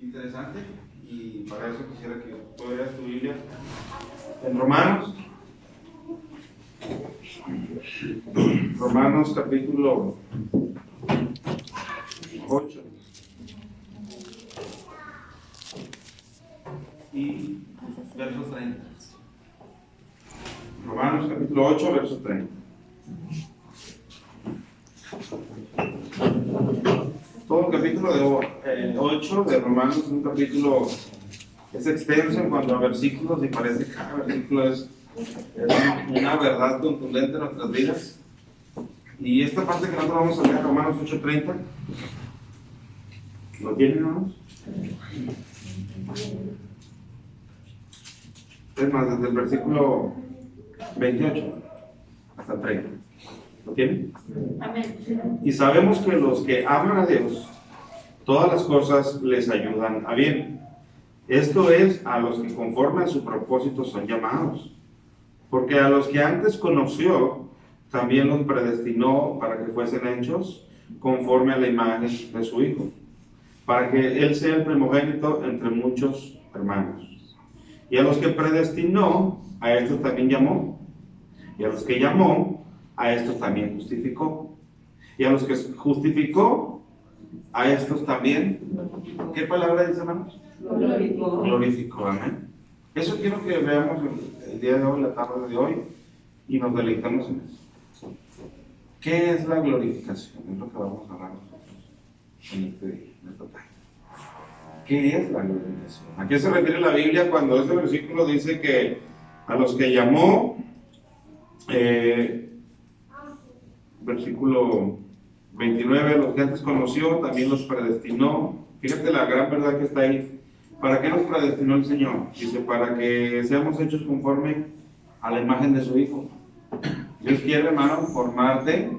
interesante, y para eso quisiera que tú veas tu Biblia en Romanos. Romanos capítulo 8 y verso 30. Romanos capítulo 8, verso 30. Todo el capítulo de 8 de Romanos es un capítulo, es extenso en cuanto a versículos, y parece que cada versículo es una verdad contundente en nuestras vidas. Y esta parte que nosotros vamos a leer, Romanos 8:30, ¿lo tienen, hermanos? Es más, desde el versículo 28 hasta el 30. ¿Lo tienen? Amén. Y sabemos que los que aman a Dios, todas las cosas les ayudan a bien. Esto es, a los que conforme a su propósito son llamados. Porque a los que antes conoció, también los predestinó para que fuesen hechos conforme a la imagen de su Hijo, para que Él sea el primogénito entre muchos hermanos. Y a los que predestinó, a estos también llamó. Y a los que llamó, a estos también justificó. Y a los que justificó, a estos también, ¿qué palabra dice, hermanos? Glorificó. Glorificó, amén. Eso quiero que veamos el día de hoy, la tarde de hoy, y nos deleitamos en eso. ¿Qué es la glorificación? Es lo que vamos a hablar nosotros en este día, en esta tarde. ¿Qué es la glorificación? ¿A qué se refiere la Biblia cuando este versículo dice que a los que llamó, versículo 29, a los que antes conoció, también los predestinó? Fíjate la gran verdad que está ahí. ¿Para qué nos predestinó el Señor? Dice, para que seamos hechos conforme a la imagen de su Hijo. Dios quiere, hermano, formarte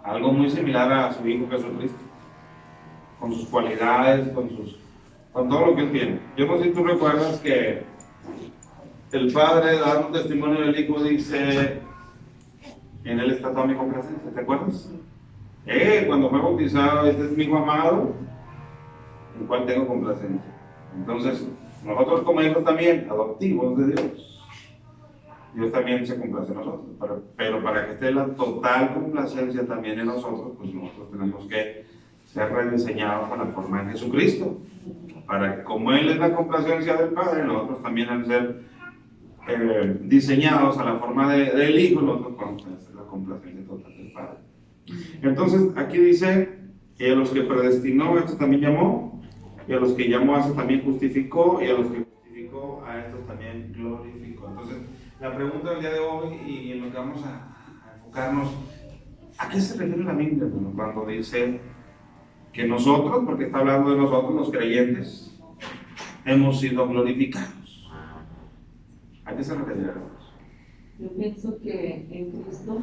algo muy similar a su Hijo Jesucristo, con sus cualidades, con todo lo que Él tiene. Yo no sé si tú recuerdas que el Padre, dando un testimonio del Hijo, dice, en Él está toda mi complacencia. ¿Te acuerdas? Cuando fue bautizado, este es mi Hijo amado, en cual tengo complacencia. Entonces, nosotros como hijos también, adoptivos de Dios también se complace en nosotros. Pero para que esté la total complacencia también en nosotros, pues nosotros tenemos que ser rediseñados con la forma de Jesucristo. Para que, como Él es la complacencia del Padre, nosotros también al ser diseñados a la forma del Hijo, nosotros podemos tener la complacencia total del Padre. Entonces, aquí dice, a los que predestinó, a estos también llamó, y a los que llamó, a estos también justificó, y a los que justificó, a estos también glorificó. Entonces, la pregunta del día de hoy, y en lo que vamos a enfocarnos, ¿a qué se refiere la Biblia, hermano, cuando dice que nosotros, porque está hablando de nosotros los creyentes, hemos sido glorificados? ¿A qué se refiere, hermanos? Yo pienso que en Cristo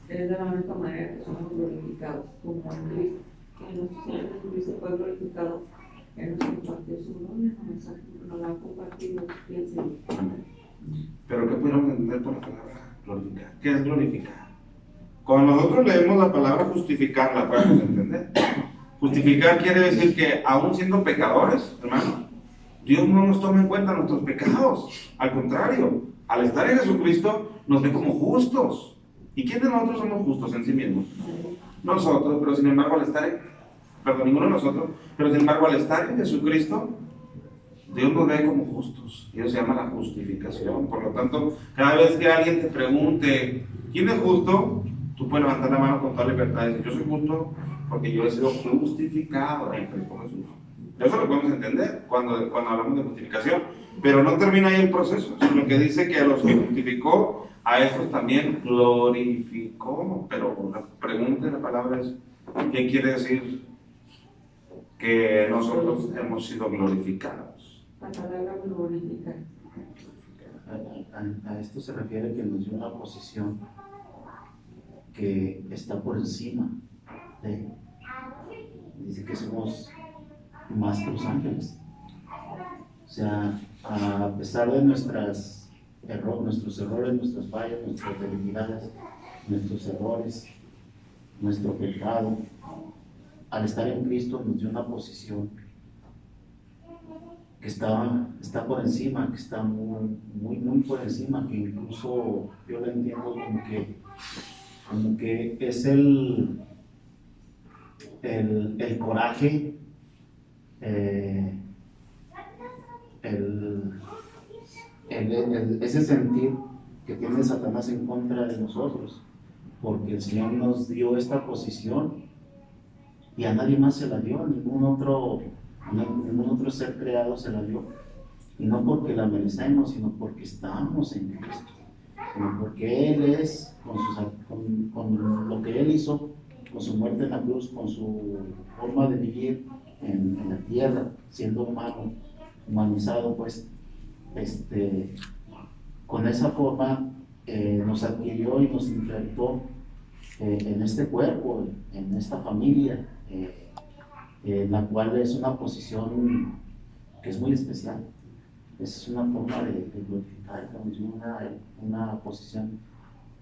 es de la única manera que somos glorificados, como en Cristo, que nuestro Señor Jesucristo fue glorificado, Él nos compartió su gloria, nos la ha compartido, pienso. Amén. Pero ¿qué podemos entender por la palabra glorificar? ¿Qué es glorificar? Cuando nosotros leemos la palabra justificar, la podemos entender. Justificar quiere decir que aún siendo pecadores, hermano, Dios no nos toma en cuenta nuestros pecados. Al contrario, al estar en Jesucristo, nos ve como justos. ¿Y quién de nosotros somos justos en sí mismos? Nosotros, pero sin embargo al estar ninguno de nosotros, pero sin embargo al estar en Jesucristo, Dios nos ve como justos. Y eso se llama la justificación. Por lo tanto, cada vez que alguien te pregunte, ¿quién es justo? Tú puedes levantar la mano con toda libertad y decir, yo soy justo porque yo he sido justificado en Cristo Jesús. Eso lo podemos entender cuando hablamos de justificación. Pero no termina ahí el proceso, sino que dice que a los que justificó, a estos también glorificó. Pero la pregunta de la palabra es, ¿qué quiere decir que nosotros hemos sido glorificados? La palabra glorificar. A esto se refiere que nos dio una posición que está por encima de. Dice que somos más que los ángeles. O sea, a pesar de nuestros errores, nuestras fallas, nuestras debilidades, nuestros errores, nuestro pecado, al estar en Cristo nos dio una posición está por encima, que está muy por encima, que incluso yo lo entiendo como que es el coraje, ese sentir que tiene Satanás en contra de nosotros, porque el Señor nos dio esta posición y a nadie más se la dio, ningún otro ser creado se la dio, y no porque la merecemos, sino porque estamos en Cristo, sino porque Él es, con lo que Él hizo, con su muerte en la cruz, con su forma de vivir en la tierra, siendo humano, humanizado, pues, con esa forma nos adquirió y nos injertó en este cuerpo, en esta familia, la cual es una posición que es muy especial. Es una forma de glorificar, una posición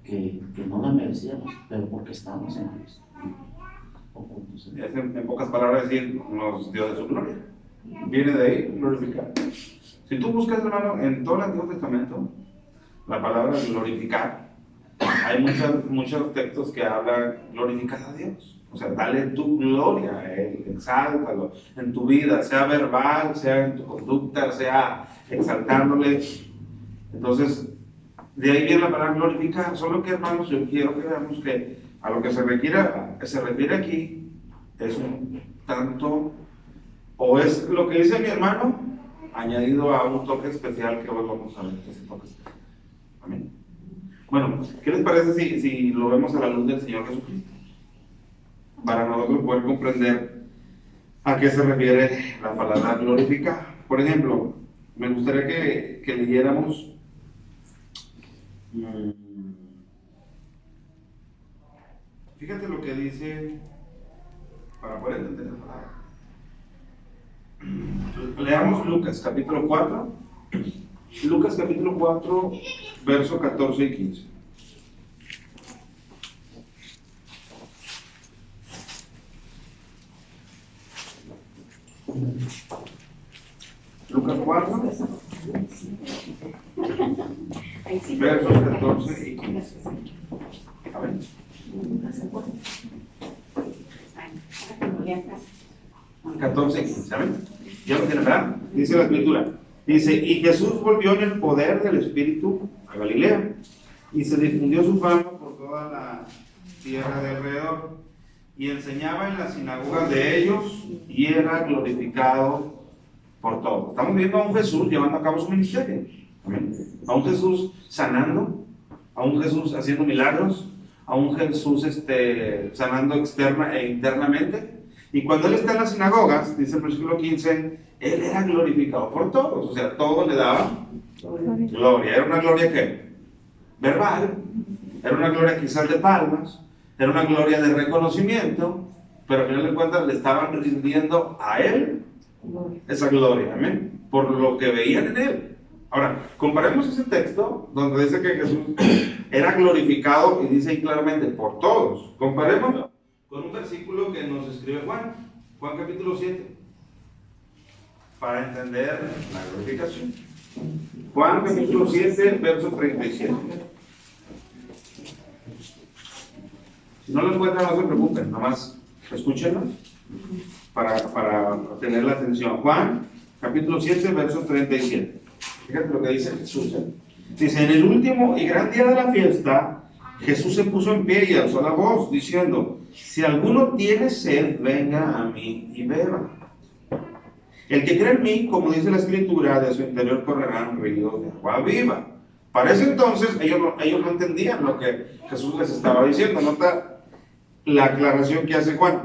que no la merecíamos, pero porque estamos en Cristo. Es en pocas palabras decir, nos dio de su gloria. Viene de ahí, glorificar. Si tú buscas, hermano, en todo el Antiguo Testamento, la palabra glorificar, hay muchos textos que hablan glorificar a Dios. O sea, dale tu gloria a Él, exáltalo en tu vida, sea verbal, sea en tu conducta, sea exaltándole. Entonces, de ahí viene la palabra glorificar. Solo que, hermanos, yo quiero que veamos que a lo que se refiere aquí es un tanto, o es lo que dice mi hermano, añadido a un toque especial que hoy vamos a ver, ese toque especial. Amén. Bueno, ¿qué les parece si lo vemos a la luz del Señor Jesucristo? Para nosotros poder comprender a qué se refiere la palabra glorificar. Por ejemplo, me gustaría que leyéramos fíjate lo que dice, para poder entender la palabra. Leamos Lucas capítulo 4. Lucas capítulo 4, verso 14 y 15. Lucas 4, versos 14 y 15. A ver. 14 y 15, ¿saben? Ya lo tienen, ¿verdad? Dice la escritura. Dice, y Jesús volvió en el poder del Espíritu a Galilea, y se difundió su fama por toda la tierra de alrededor, y enseñaba en las sinagogas de ellos, y era glorificado por todos. Estamos viendo a un Jesús llevando a cabo su ministerio. ¿Amén? A un Jesús sanando, a un Jesús haciendo milagros, a un Jesús sanando externa e internamente. Y cuando él está en las sinagogas, dice el versículo 15, él era glorificado por todos, o sea, todos le daban gloria. Era una gloria que verbal, era una gloria quizás de palmas, era una gloria de reconocimiento, pero al final de cuentas le estaban rindiendo a él esa gloria, amén, por lo que veían en él. Ahora, comparemos ese texto donde dice que Jesús era glorificado y dice ahí claramente por todos. Comparémoslo con un versículo que nos escribe Juan capítulo 7, para entender la glorificación. Juan capítulo 7, verso 37. Si no lo encuentran, no se preocupen, nomás escúchenlo para tener la atención. Juan capítulo 7, verso 37. Fíjate lo que dice Jesús. Dice, en el último y gran día de la fiesta, Jesús se puso en pie y alzó la voz, diciendo, si alguno tiene sed, venga a mí y beba. El que cree en mí, como dice la Escritura, de su interior correrán ríos de agua viva. Para ese entonces, ellos no entendían lo que Jesús les estaba diciendo. Nota la aclaración que hace Juan.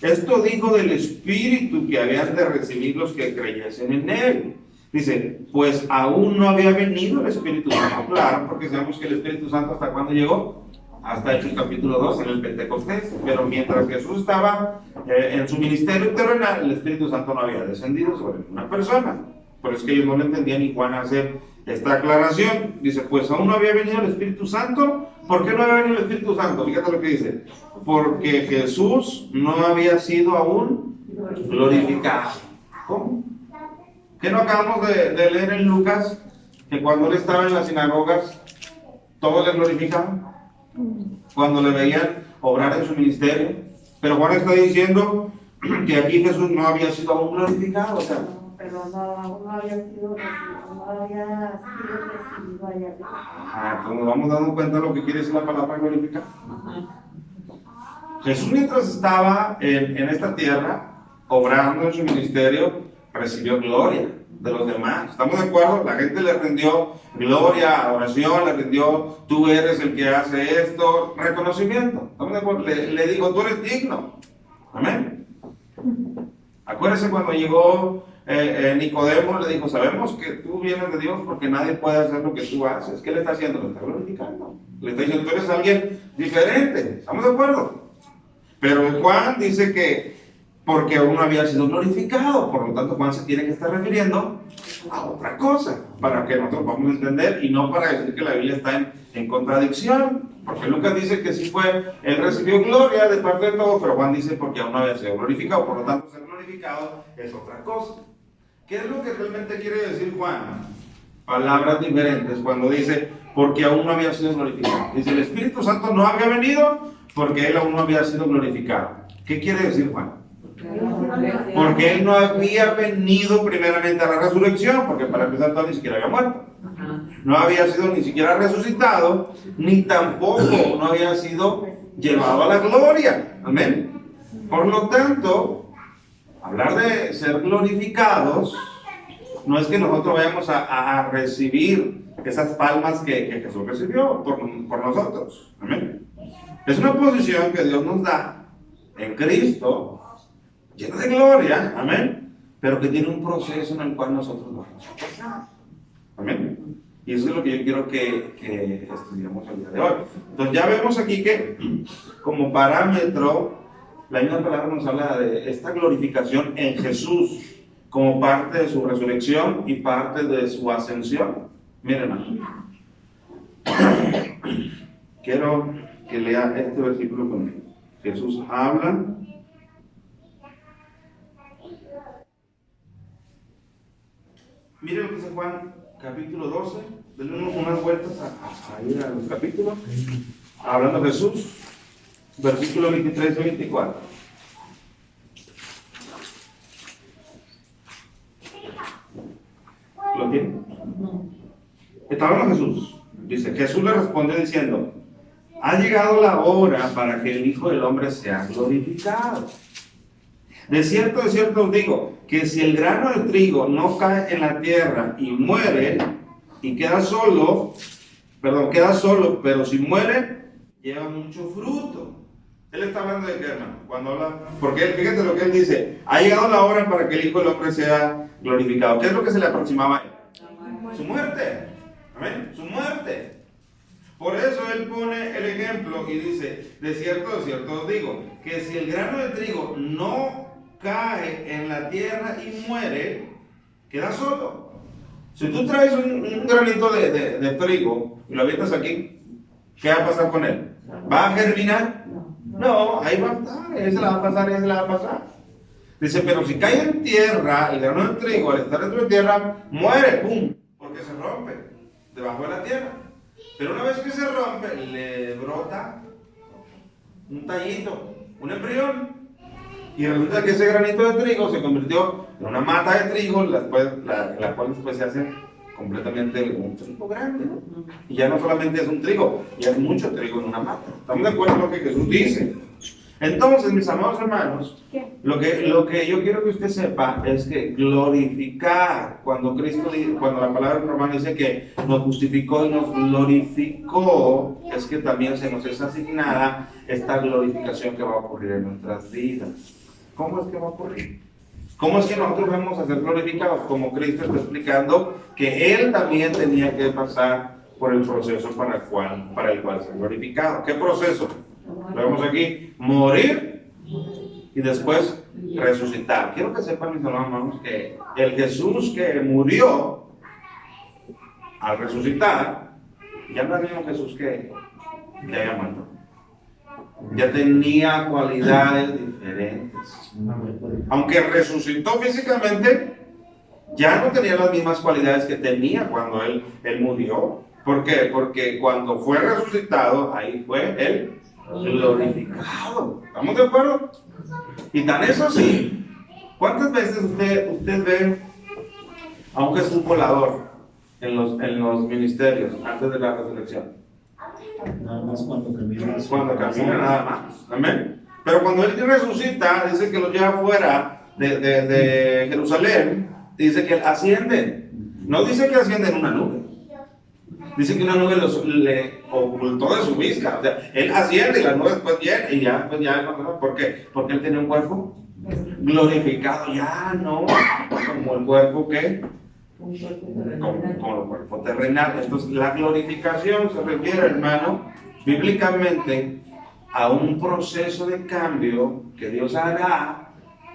Esto dijo del Espíritu que habían de recibir los que creyesen en Él. Dice, pues aún no había venido el Espíritu Santo. Claro, porque sabemos que el Espíritu Santo ¿hasta cuándo llegó? Hasta Hechos capítulo 2, en el Pentecostés. Pero mientras Jesús estaba en su ministerio terrenal, el Espíritu Santo no había descendido sobre una persona. Por eso es que ellos no lo entendían, y Juan hace esta aclaración. Dice, pues aún no había venido el Espíritu Santo. ¿Por qué no había venido el Espíritu Santo? Fíjate lo que dice. Porque Jesús no había sido aún glorificado. ¿Cómo? ¿Qué no acabamos de leer en Lucas? Que cuando él estaba en las sinagogas, todos le glorificaban. Cuando le veían obrar en su ministerio. Pero Juan está diciendo que aquí Jesús no había sido aún glorificado. O sea, Pero no había sido recibido allá. pues nos vamos dando cuenta de lo que quiere decir la palabra glorificar. Jesús, mientras estaba en esta tierra, obrando en su ministerio, recibió gloria de los demás. ¿Estamos de acuerdo? La gente le rindió gloria, adoración, le rindió, tú eres el que hace esto, reconocimiento. ¿Estamos de acuerdo? Le dijo, tú eres digno. Amén. Acuérdense cuando llegó Nicodemo, le dijo, sabemos que tú vienes de Dios porque nadie puede hacer lo que tú haces. ¿Qué le está haciendo? Le está glorificando. Le está diciendo, tú eres alguien diferente. ¿Estamos de acuerdo? Pero Juan dice que porque aún no había sido glorificado, por lo tanto Juan se tiene que estar refiriendo a otra cosa, para que nosotros podamos entender y no para decir que la Biblia está en contradicción, porque Lucas dice que sí él recibió gloria de parte de todos, pero Juan dice porque aún no había sido glorificado, por lo tanto ser glorificado es otra cosa. ¿Qué es lo que realmente quiere decir Juan? Palabras diferentes cuando dice porque aún no había sido glorificado. Dice el Espíritu Santo no había venido porque él aún no había sido glorificado. ¿Qué quiere decir Juan? Porque él no había venido primeramente a la resurrección, porque para empezar todo ni siquiera había muerto. No había sido ni siquiera resucitado, ni tampoco no había sido llevado a la gloria. Amén. Por lo tanto, hablar de ser glorificados no es que nosotros vayamos a recibir esas palmas que Jesús recibió por nosotros. Amén. Es una posición que Dios nos da en Cristo, lleno de gloria, amén, pero que tiene un proceso en el cual nosotros vamos a pasar, amén. Y eso es lo que yo quiero que estudiemos el día de hoy. Entonces ya vemos aquí que como parámetro, la misma palabra nos habla de esta glorificación en Jesús como parte de su resurrección y parte de su ascensión. Miren, hermano, quiero que lea este versículo conmigo. Jesús habla. Miren lo que dice Juan, capítulo 12. Denle unas vueltas a ir a los capítulos. Hablando de Jesús, versículo 23 y 24. ¿Lo tienen? Está hablando Jesús. Dice, Jesús le respondió diciendo, ha llegado la hora para que el Hijo del Hombre sea glorificado. De cierto os digo, que si el grano de trigo no cae en la tierra y muere, y queda solo, pero si muere, lleva mucho fruto. Él está hablando de qué, hermano, cuando habla, porque fíjate lo que él dice, ha llegado la hora para que el Hijo del Hombre sea glorificado. ¿Qué es lo que se le aproximaba a él? Su muerte. Amén, su muerte. Por eso él pone el ejemplo y dice, de cierto os digo, que si el grano de trigo no cae en la tierra y muere, queda solo. Si tú traes un granito de trigo y lo avientas aquí, ¿qué va a pasar con él? ¿Va a germinar? No, ahí va a estar, ese la va a pasar, ese la va a pasar. Dice, pero si cae en tierra, el grano de trigo al estar dentro de tierra, muere, ¡pum! Porque se rompe debajo de la tierra. Pero una vez que se rompe, le brota un tallito, un embrión. Y resulta que ese granito de trigo se convirtió en una mata de trigo, la cual después se hace completamente un trigo grande, ¿no? Y ya no solamente es un trigo, ya es mucho trigo en una mata. ¿Estamos de acuerdo en lo que Jesús dice? Entonces, mis amados hermanos, lo que yo quiero que usted sepa es que glorificar, cuando la palabra romana dice que nos justificó y nos glorificó, es que también se nos es asignada esta glorificación que va a ocurrir en nuestras vidas. ¿Cómo es que va a ocurrir? ¿Cómo es que nosotros vamos a ser glorificados? Como Cristo está explicando que Él también tenía que pasar por el proceso para el cual ser glorificado. ¿Qué proceso? Lo vemos aquí, morir y después resucitar. Quiero que sepan, mis hermanos, que el Jesús que murió al resucitar, ya no era un Jesús que haya muerto. Ya tenía cualidades diferentes. Aunque resucitó físicamente, ya no tenía las mismas cualidades que tenía cuando él murió. ¿Por qué? Porque cuando fue resucitado, ahí fue él glorificado. ¿Estamos de acuerdo? Y tan es así. ¿Cuántas veces usted ve a un Jesús volador en los ministerios antes de la resurrección? Nada más cuando camina. Cuando camina nada más. Amén. Pero cuando él resucita, dice que lo lleva fuera de Jerusalén, dice que él asciende. No dice que asciende en una nube. Dice que una nube le ocultó de su vista. O sea, él asciende y la nube después viene y ya, pues ya, ¿por qué? Porque él tenía un cuerpo glorificado, ya no como el cuerpo que como el cuerpo terrenal. Entonces la glorificación se refiere, hermano, bíblicamente a un proceso de cambio que Dios hará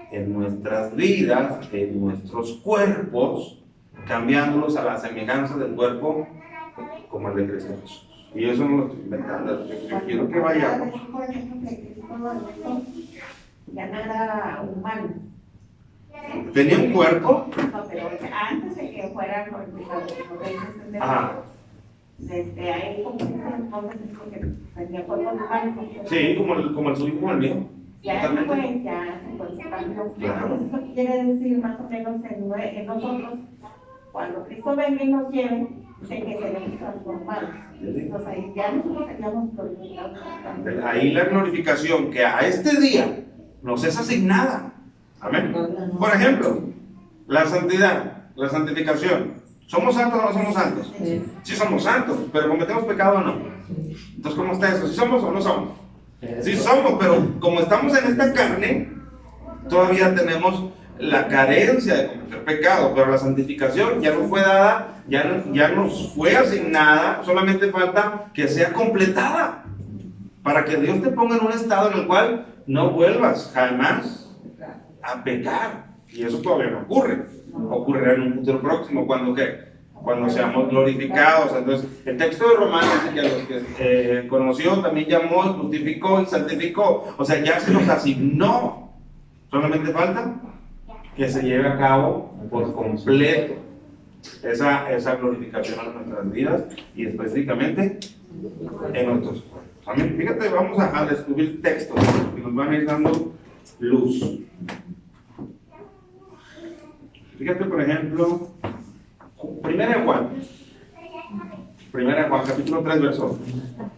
en nuestras vidas, en nuestros cuerpos, cambiándolos a la semejanza del cuerpo como el de Cristo Jesús. Y eso no lo estoy inventando, yo quiero que vayamos. Por ejemplo, que Cristo ya no era humano. ¿Tenía un cuerpo? No, pero antes de que fuera los reyes de Ajá. desde ahí como que tenía cuerpo humano. Sí, como el suyo, como el mío. Ya después, ya se cambió. Claro. Eso quiere decir más o menos en nosotros, cuando Cristo venga y nos lleve, dice que seremos transformados. Entonces ahí ya nosotros seríamos glorificados. Ahí la glorificación que a este día nos es asignada. Amén. Por ejemplo, la santidad, la santificación. ¿Somos santos o no somos santos? Sí somos santos, pero cometemos pecado o no. Entonces, ¿cómo está eso? ¿Sí somos o no somos? Sí somos, pero como estamos en esta carne, todavía tenemos la carencia de cometer pecado, pero la santificación ya nos fue dada, ya nos fue asignada, solamente falta que sea completada, para que Dios te ponga en un estado en el cual no vuelvas jamás a pecar. Y eso todavía no ocurre. Ocurrirá en un futuro próximo, cuando seamos glorificados. Entonces, el texto de Romanos dice que a los que conoció también llamó, y justificó y santificó. O sea, ya se nos asignó. Solamente falta que se lleve a cabo por completo esa glorificación en nuestras vidas y específicamente en nuestros cuerpos. Amén. Fíjate, vamos a descubrir textos que nos van a ir dando luz. Fíjate, por ejemplo, Primera de Juan, capítulo 3, verso 1.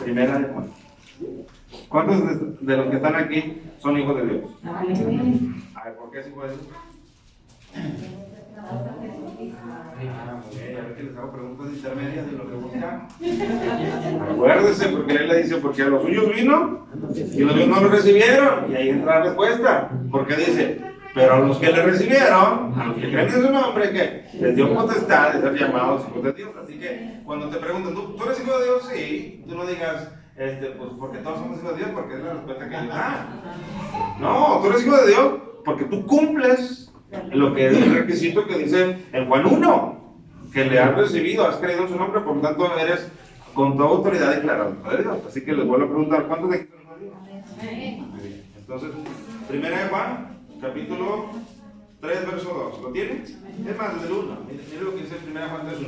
Primera de Juan. ¿Cuántos de los que están aquí son hijos de Dios? A ver, ¿por qué es hijo de Dios? A ver que les hago preguntas intermedias de lo que buscan. Acuérdese, porque él le dice, porque a los suyos vino y los suyos no lo recibieron. Y ahí entra la respuesta. Porque dice, pero a los que le recibieron, a los que creen en su nombre, que les dio potestad de ser llamados hijos de Dios. Así que cuando te preguntan, ¿tú eres hijo de Dios? Sí. Tú no digas, pues porque todos somos hijos de Dios, porque es la respuesta que ellos dan. No, tú eres hijo de Dios porque tú cumples lo que es el requisito que dice en Juan 1, que le has recibido, has creído en su nombre, por lo tanto eres con toda autoridad declarado hijo de Dios. Así que les vuelvo a preguntar, ¿cuántos de aquí son hijos de Dios? Entonces, Primera de Juan, capítulo 3, verso 2. ¿Lo tienen? Es más, desde el 1. Miren lo que dice Primera de Juan 3, 1.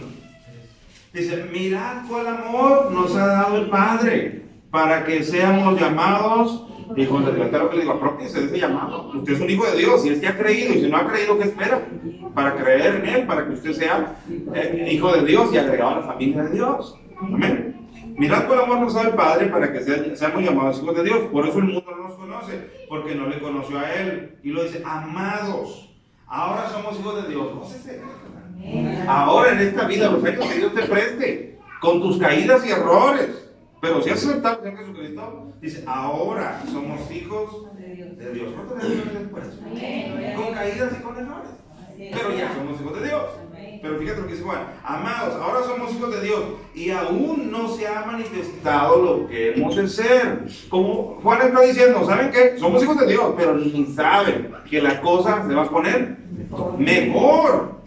Dice, mirad cuál amor nos ha dado el Padre para que seamos llamados hijos de Dios. Está lo que le digo, apropiese de ese llamado. Usted es un hijo de Dios y es que ha creído, y si no ha creído, ¿qué espera? Para creer en Él, para que usted sea hijo de Dios y agregado a la familia de Dios. Amén. Mirad cuál amor nos da el Padre para que seamos llamados hijos de Dios. Por eso el mundo no nos conoce, porque no le conoció a Él. Y lo dice, amados, ahora somos hijos de Dios. Gócese. Ahora en esta vida, los años que Dios te preste, con tus caídas y errores. Pero si has aceptado al Señor Jesucristo, dice, ahora somos hijos de Dios. ¿Cuántos de Dios después? Con caídas y con errores. Pero ya somos hijos de Dios. Pero fíjate lo que dice Juan. Amados, ahora somos hijos de Dios. Y aún no se ha manifestado lo que hemos de ser. Como Juan está diciendo, ¿saben qué? Somos hijos de Dios, pero ni saben que la cosa se va a poner mejor.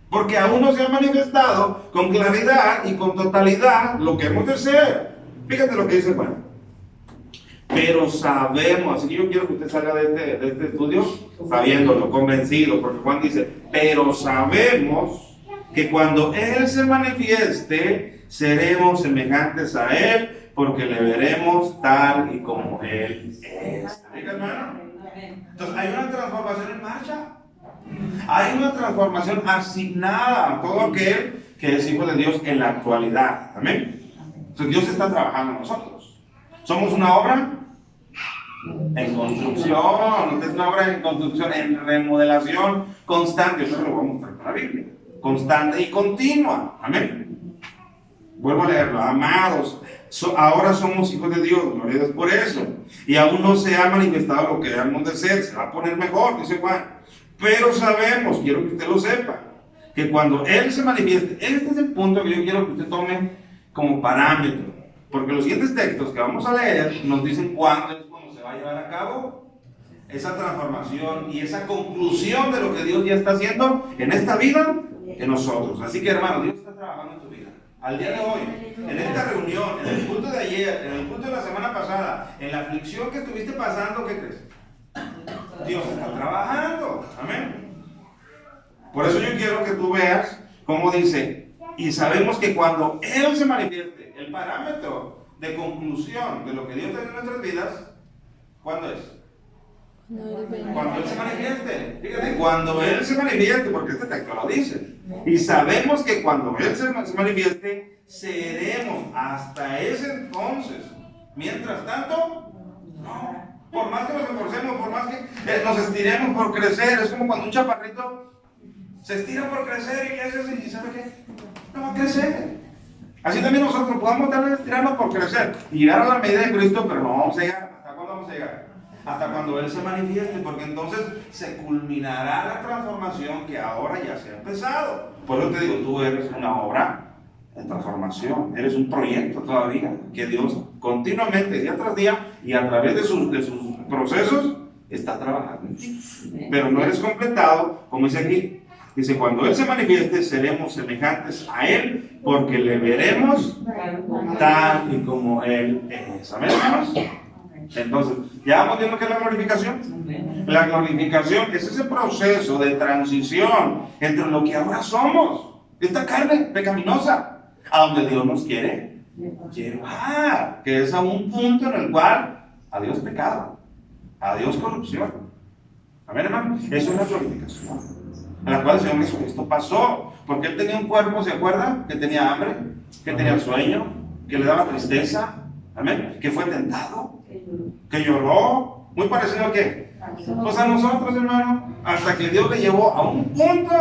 Porque aún no se ha manifestado con claridad y con totalidad lo que hemos de ser. Fíjate lo que dice Juan. Pero sabemos, así que yo quiero que usted salga de este estudio sabiéndolo, convencido, porque Juan dice, pero sabemos que cuando Él se manifieste, seremos semejantes a Él, porque le veremos tal y como Él es. ¿Amiga, hermano? Entonces, hay una transformación en marcha. Hay una transformación asignada a todo aquel que es hijo de Dios en la actualidad. Amén. Entonces, Dios está trabajando en nosotros. Somos una obra en construcción. Usted es una obra en construcción, en remodelación constante. Eso lo vamos a mostrar con la Biblia. Constante y continua. Amén. Vuelvo a leerlo. Amados, ahora somos hijos de Dios. Gloria a Dios por eso. Y aún no se ha manifestado lo que debemos de ser. Se va a poner mejor, dice Juan. Pero sabemos, quiero que usted lo sepa, que cuando Él se manifieste, este es el punto que yo quiero que usted tome como parámetro. Porque los siguientes textos que vamos a leer nos dicen cuándo es cuando se va a llevar a cabo esa transformación y esa conclusión de lo que Dios ya está haciendo en esta vida en nosotros. Así que, hermano, Dios está trabajando en tu vida. Al día de hoy, en esta reunión, en el culto de ayer, en el culto de la semana pasada, en la aflicción que estuviste pasando, ¿qué crees? Dios está trabajando. Amén. Por eso yo quiero que tú veas cómo dice, y sabemos que cuando Él se manifieste, el parámetro de conclusión de lo que Dios tiene en nuestras vidas, ¿cuándo es? Cuando Él se manifieste. Fíjate, cuando Él se manifieste, porque este texto lo dice. Y sabemos que cuando Él se manifieste, seremos hasta ese entonces. Mientras tanto, no. Por más que nos esforcemos, por más que nos estiremos por crecer, es como cuando un chaparrito se estira por crecer y hace y ¿sabe qué? No va a crecer. Así también nosotros podamos estirarnos por crecer y llegar a la medida de Cristo, pero no vamos a llegar. ¿Hasta cuándo vamos a llegar? Hasta cuando Él se manifieste, porque entonces se culminará la transformación que ahora ya se ha empezado. Por eso te digo, tú eres una obra en transformación, eres un proyecto todavía que Dios continuamente, día tras día y a través de sus procesos está trabajando en ti. Pero no eres completado, como dice aquí. Dice, cuando Él se manifieste, seremos semejantes a Él, porque le veremos tal y como Él es. ¿Amén, hermanos? Entonces, ya vamos viendo que es la glorificación. La glorificación es ese proceso de transición entre lo que ahora somos, esta carne pecaminosa, a donde Dios nos quiere llevar, que es a un punto en el cual adiós pecado, adiós corrupción. Amén, hermano. Eso es la glorificación, en la cual el Señor Jesucristo pasó, porque Él tenía un cuerpo, ¿se acuerda? Que tenía hambre, que tenía sueño, que le daba tristeza, amén, que fue tentado, que lloró, muy parecido a qué, pues a nosotros, hermano, hasta que Dios le llevó a un punto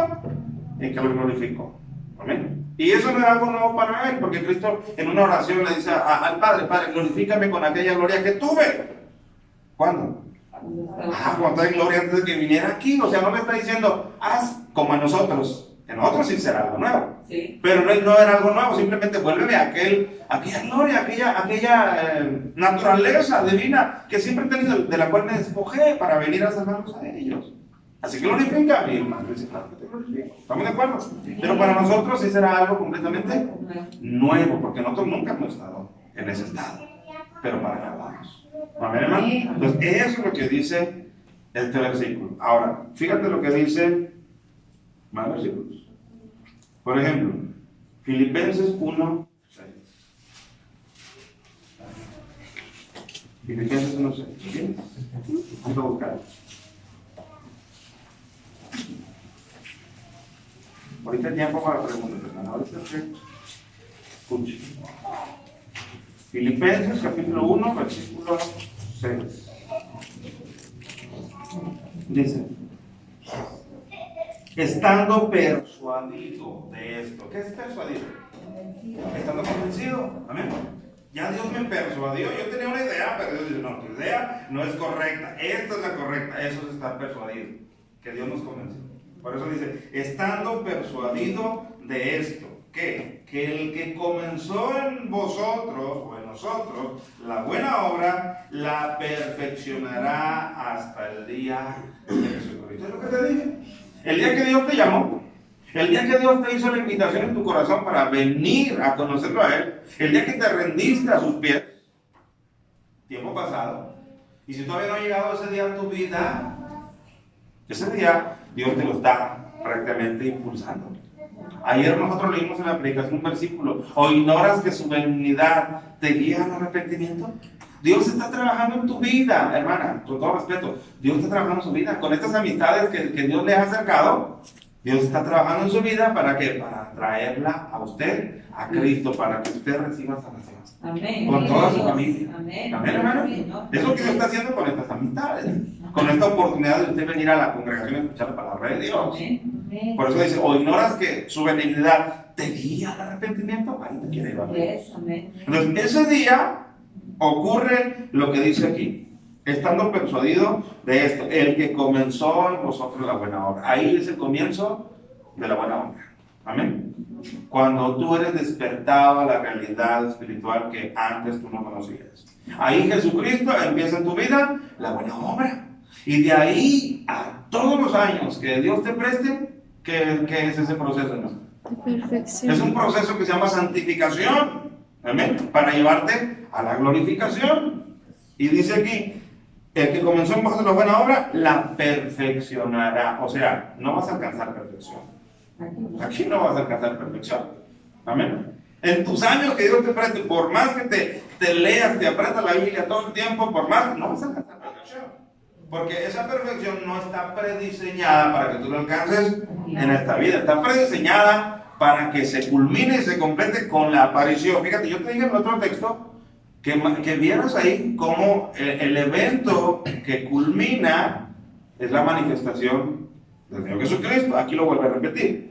en que lo glorificó. Amén. Y eso no era algo nuevo para Él, porque Cristo en una oración le dice al Padre, Padre, glorifícame con aquella gloria que tuve. ¿Cuándo? Cuando está en gloria antes de que viniera aquí. O sea, no le está diciendo, haz como en nosotros. En nosotros sí será algo nuevo. Sí. Pero no era algo nuevo, simplemente vuélveme a aquella gloria, aquella naturaleza divina que siempre he tenido, de la cual me despojé para venir a salvarlos a ellos. Así que glorifica a mi hermano. ¿Estamos de acuerdo? Pero para nosotros sí será algo completamente nuevo, porque nosotros nunca hemos estado en ese estado. Pero para grabarnos. ¿Amén, hermano? Entonces, eso es lo que dice este versículo. Ahora, fíjate lo que dice más versículos. Por ejemplo, Filipenses 1:6. Filipenses 1:6. ¿Sí? Vamos a buscar. Ahorita hay tiempo para preguntas, hermano. Ahorita escuche. Filipenses capítulo 1, versículo 6. Dice, estando persuadido de esto. ¿Qué es persuadido? Estando convencido. Amén. Ya Dios me persuadió. Yo tenía una idea, pero Dios dice, no, tu idea no es correcta. Esta es la correcta. Eso es estar persuadido. Que Dios nos convenció. Por eso dice, estando persuadido de esto. ¿Qué? Que el que comenzó en vosotros o en nosotros la buena obra, la perfeccionará hasta el día de Jesucristo. ¿Es lo que te dije? El día que Dios te llamó, el día que Dios te hizo la invitación en tu corazón para venir a conocerlo a Él, el día que te rendiste a sus pies, tiempo pasado. Y si todavía no ha llegado ese día en tu vida, ese día Dios te lo está prácticamente impulsando. Ayer nosotros leímos en la predicación un versículo: ¿o ignoras que su benignidad te guía al arrepentimiento? Dios está trabajando en tu vida, hermana, con todo respeto. Dios está trabajando en su vida. Con estas amistades que Dios le ha acercado, Dios está trabajando en su vida. ¿Para qué? Para traerla a usted, a Cristo, para que usted reciba salvación. Amén. Con toda su familia. Amén. Amén, hermano. Es lo que Dios está haciendo con estas amistades. Con esta oportunidad de usted venir a la congregación y escuchar la palabra de Dios. Amén. Por eso dice: ¿o ignoras que su benignidad te guía al arrepentimiento? Ahí te quiere llevar. Yes, amén. Entonces, ese día ocurre lo que dice aquí: estando persuadido de esto, el que comenzó en vosotros la buena obra. Ahí es el comienzo de la buena obra. Amén. Cuando tú eres despertado a la realidad espiritual que antes tú no conocías. Ahí Jesucristo empieza en tu vida la buena obra. Y de ahí a todos los años que Dios te preste, ¿qué es ese proceso, hermano? Perfección. Es un proceso que se llama santificación. Amén. Para llevarte a la glorificación. Y dice aquí: el que comenzó en vosotros la buena obra, la perfeccionará. O sea, no vas a alcanzar perfección. Aquí no vas a alcanzar perfección. Amén. En tus años que Dios te preste, por más que te leas, te aprendas la Biblia todo el tiempo, por más, no vas a alcanzar perfección. Porque esa perfección no está prediseñada para que tú lo alcances en esta vida. Está prediseñada para que se culmine y se complete con la aparición. Fíjate, yo te dije en otro texto que vieras ahí cómo el evento que culmina es la manifestación del Señor Jesucristo. Aquí lo vuelvo a repetir.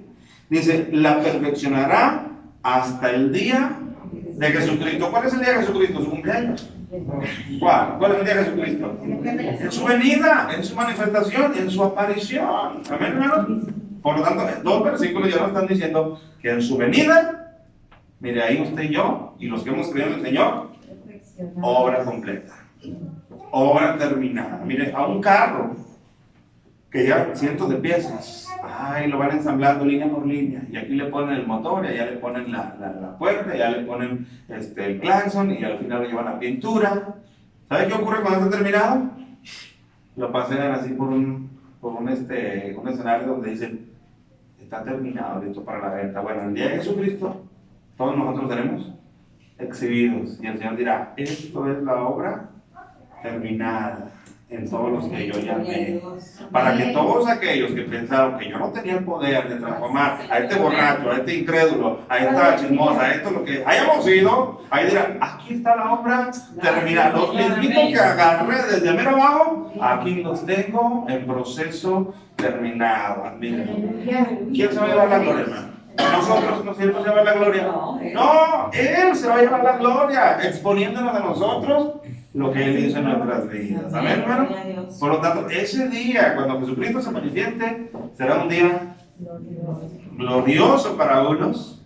Dice: la perfeccionará hasta el día de Jesucristo. ¿Cuál es el día de Jesucristo? ¿Su cumpleaños? ¿Cuál es el día de Jesucristo? En su venida, en su manifestación, en su aparición. Amén, hermano. Por lo tanto, dos versículos ya nos están diciendo que en su venida, mire, ahí usted y yo, y los que hemos creído en el Señor, obra completa, obra terminada. Mire, a un carro que ya cientos de piezas, lo van ensamblando línea por línea, y aquí le ponen el motor, y allá le ponen la puerta, y allá le ponen el claxon, y al final lo llevan a pintura. ¿Sabe qué ocurre cuando está terminado? Lo pasean así por un escenario donde dicen: está terminado, listo para la venta. Bueno, el día de Jesucristo, todos nosotros seremos exhibidos, y el Señor dirá: esto es la obra terminada en todos los que yo llamé. Para que todos aquellos que pensaron que yo no tenía el poder de transformar a este borracho, a este incrédulo, a esta chismosa, a esto lo que hayamos sido, ahí dirán: aquí está la obra terminada. Los mismitos que agarré desde mero abajo, aquí los tengo en proceso terminado. Admiren. ¿Quién se va a llevar la gloria, hermano? ¿Nosotros nos vamos a llevar la gloria? No, Él se va a llevar la gloria, exponiéndonos a nosotros lo que Él hizo en nuestras vidas. Amén, hermano. Por lo tanto, ese día, cuando Jesucristo se manifieste, será un día glorioso para unos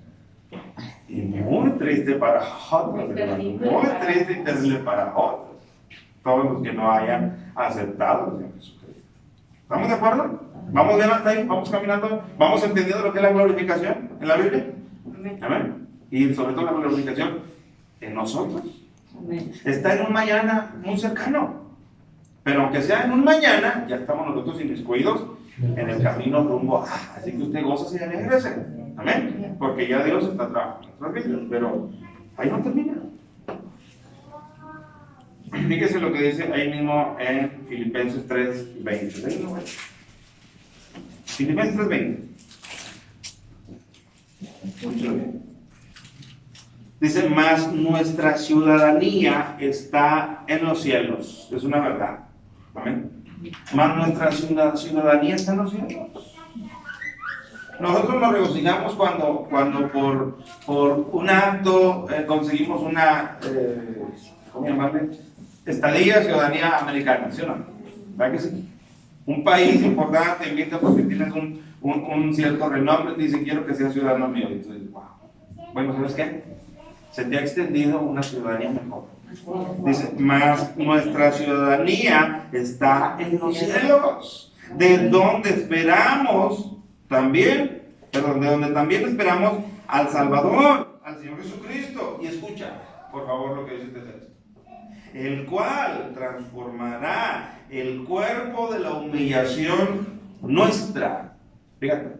y muy triste para otros, hermano. Muy triste y terrible para otros. Todos los que no hayan aceptado al Señor Jesucristo. ¿Estamos de acuerdo? ¿Vamos bien hasta ahí? ¿Vamos caminando? ¿Vamos entendiendo lo que es la glorificación en la Biblia? Amén. Y sobre todo la glorificación en nosotros. Amén. Está en un mañana muy cercano. Pero aunque sea en un mañana, ya estamos nosotros inmiscuidos en el camino rumbo a. Así que usted goza y alégrese. Amén. Porque ya Dios está trabajando en nuestras vidas. Pero ahí no termina. Fíjese lo que dice ahí mismo en Filipenses 3:20. Filipenses 3:20. Dice: mas nuestra ciudadanía está en los cielos. Es una verdad. Amén. Mas nuestra ciudadanía está en los cielos. Nosotros nos regocijamos cuando por un acto conseguimos una, ¿cómo llamarle? Estadía, ciudadanía americana, ¿sí o no? ¿Verdad que sí? Un país importante invita porque tienes un cierto renombre, te dice: quiero que seas ciudadano mío. Y tú dices: wow. Bueno, ¿sabes qué? Se te ha extendido una ciudadanía mejor. Dice: mas nuestra ciudadanía está en los cielos, de donde también esperamos al Salvador, al Señor Jesucristo. Y escucha, por favor, lo que dice este texto. el cual transformará el cuerpo de la humillación nuestra. Fíjate,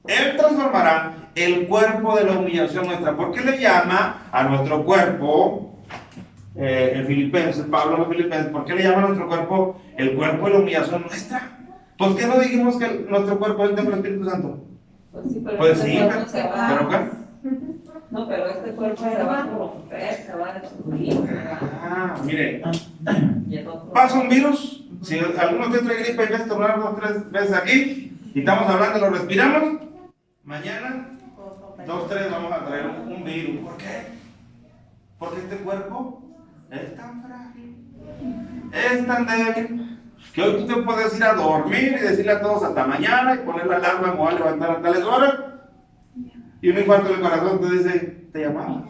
Él transformará el cuerpo de la humillación nuestra. ¿Por qué le llama a nuestro cuerpo, en Filipenses, Pablo en Filipenses, por qué le llama a nuestro cuerpo el cuerpo de la humillación nuestra? ¿Por qué no dijimos que nuestro cuerpo es el templo del Espíritu Santo? Pues sí, pero ¿qué? No, pero este cuerpo se va a corromper, se va a destruir. Mire, pasa un virus. Si alguno de ustedes trae gripe y vez de tornar 2 o 3 veces aquí, y estamos hablando, lo respiramos, mañana 2 o 3 vamos a traer un virus. ¿Por qué? Porque este cuerpo es tan frágil, es tan débil, que hoy tú te puedes ir a dormir y decirle a todos hasta mañana y poner la alarma, me voy a levantar a tales horas, y un infarto del corazón te dice, te llamabas,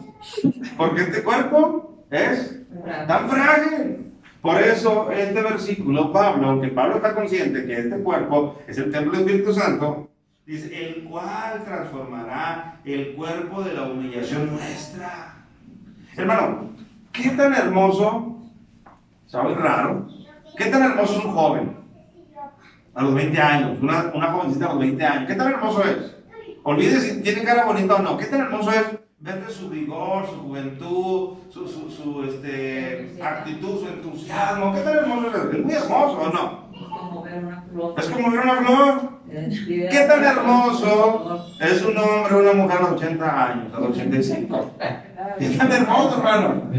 porque este cuerpo es tan frágil. Por eso este versículo, Pablo, aunque Pablo está consciente que este cuerpo es el templo del Espíritu Santo, dice, el cual transformará el cuerpo de la humillación nuestra. Hermano, ¿qué tan hermoso, ¿sabes? Raro, qué tan hermoso es un joven a los 20 años, una jovencita a los 20 años? ¿Qué tan hermoso es? Olvide si tiene cara bonita o no. ¿Qué tan hermoso es verle su vigor, su juventud, su actitud, su entusiasmo? ¿Qué tan hermoso es? ¿Es muy hermoso o no? Es como ver una flor. Es como ver una flor. ¿Qué tan hermoso es un hombre o una mujer a los 80 años, a los 85? ¿Qué tan hermoso, hermano?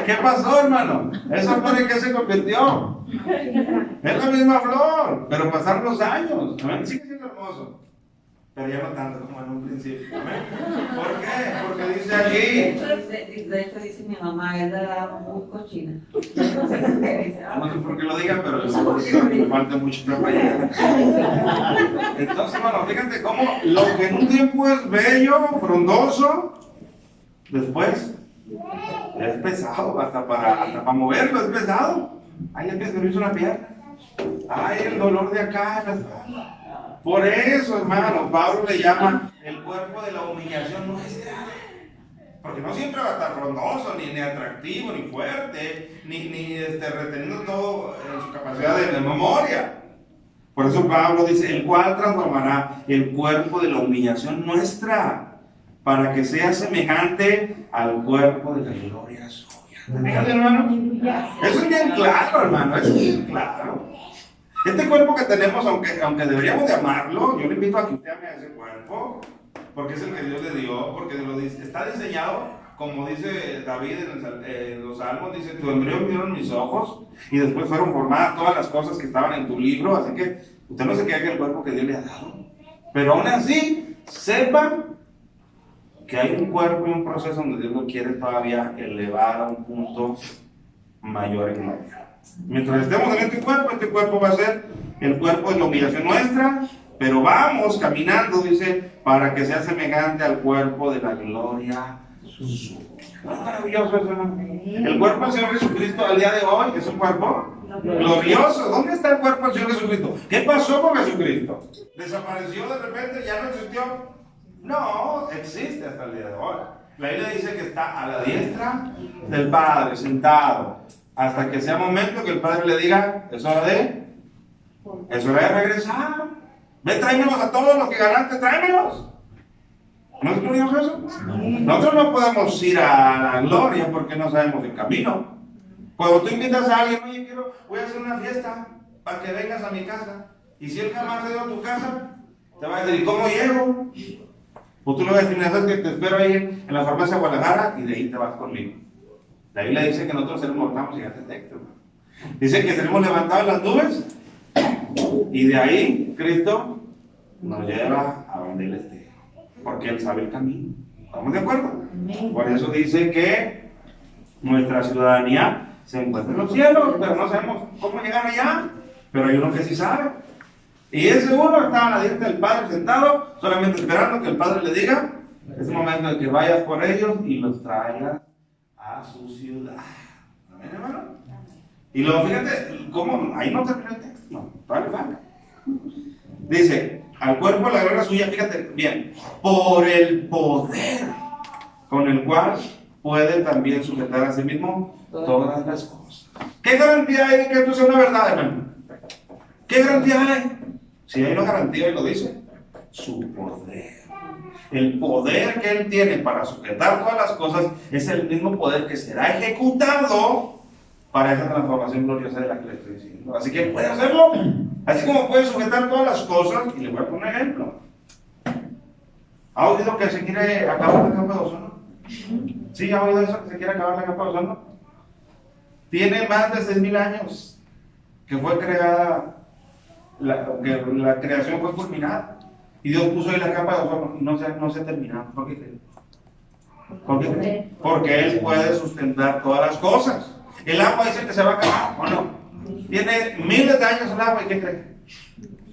¿Qué pasó, hermano? ¿Esa flor en qué se convirtió? Es la misma flor, pero pasaron los años. ¿Amén? Sigue siendo hermoso, pero ya no tanto como en un principio. ¿Amén? ¿Por qué? Porque dice aquí. De hecho, dice mi mamá, es muy cochina. No sé por qué lo digan, pero me falta mucho tiempo allá. Entonces, hermano, fíjate cómo lo que en un tiempo es bello, frondoso, después es pesado, hasta para moverlo es pesado. Ahí le empieza a abrirse una pierna. Ay, el dolor de acá. Por eso, hermano, Pablo le llama el cuerpo de la humillación nuestra. Porque no siempre va a estar frondoso, ni atractivo, ni fuerte, ni reteniendo todo en su capacidad de memoria. Por eso Pablo dice, el cual transformará el cuerpo de la humillación nuestra, para que sea semejante al cuerpo de la gloria suya. Fíjate, hermano. Eso es bien claro, hermano, eso es bien claro. Este cuerpo que tenemos, aunque deberíamos de amarlo, yo le invito a que usted ame a ese cuerpo, porque es el que Dios le dio, porque está diseñado, como dice David en los Salmos, dice, tu embrión vieron mis ojos, y después fueron formadas todas las cosas que estaban en tu libro, así que usted no se queda con el cuerpo que Dios le ha dado. Pero aún así, sepa que hay un cuerpo y un proceso donde Dios lo quiere todavía elevar a un punto mayor en gloria. Mientras estemos en este cuerpo va a ser el cuerpo de la humillación nuestra, pero vamos caminando, dice, para que sea semejante al cuerpo de la gloria suya. ¿No es maravilloso eso, hermano? El cuerpo del Señor Jesucristo al día de hoy es un cuerpo glorioso. ¿Dónde está el cuerpo del Señor Jesucristo? ¿Qué pasó con Jesucristo? ¿Desapareció de repente? ¿Ya no existió? No, existe hasta el día de hoy. La Biblia dice que está a la diestra del Padre, sentado, hasta que sea momento que el Padre le diga, es hora de regresar. Ve, tráemelos a todos los que ganaste, tráemelos. ¿No es glorioso eso? Nosotros no podemos ir a la gloria porque no sabemos el camino. Cuando tú invitas a alguien, oye, voy a hacer una fiesta para que vengas a mi casa. Y si él jamás ha ido a tu casa, te va a decir, ¿y cómo llego? Pues tú le vas a decir, ¿sabes que te espero ahí en la farmacia de Guadalajara? Y de ahí te vas conmigo. La Biblia dice que nosotros seremos mortamos y este texto. Dice que seremos levantados en las nubes y de ahí Cristo nos lleva a donde Él esté. Porque Él sabe el camino. ¿Estamos de acuerdo? Por eso dice que nuestra ciudadanía se encuentra en los cielos, pero no sabemos cómo llegar allá. Pero hay uno que sí sabe. Y ese uno estaba a la diestra del Padre sentado, solamente esperando que el Padre le diga, es el momento de que vayas por ellos y los traigas a su ciudad. ¿Amén, hermano? Y luego fíjate, cómo, ahí no termina el texto, no, todavía falta. Dice, al cuerpo de la gloria suya, fíjate bien, por el poder con el cual puede también sujetar a sí mismo todas las cosas. ¿Qué garantía hay de que esto sea una verdad, hermano? ¿Qué garantía hay? Si hay una garantía y lo dice, su poder. El poder que Él tiene para sujetar todas las cosas es el mismo poder que será ejecutado para esa transformación gloriosa de la que le estoy diciendo. Así que puede hacerlo, así como puede sujetar todas las cosas. Y le voy a poner un ejemplo. ¿Ha oído que se quiere acabar la capa de ozono? ¿Sí ha oído eso, que se quiere acabar la capa de ozono? Tiene más de 6.000 años que fue creada, que la creación fue culminada. Y Dios puso ahí la capa de ozono y no se ha terminado. ¿Por qué creen? ¿Por qué creen? Porque Él puede sustentar todas las cosas. El agua dice que se va a acabar, ¿o no? Tiene miles de años el agua, ¿y qué creen?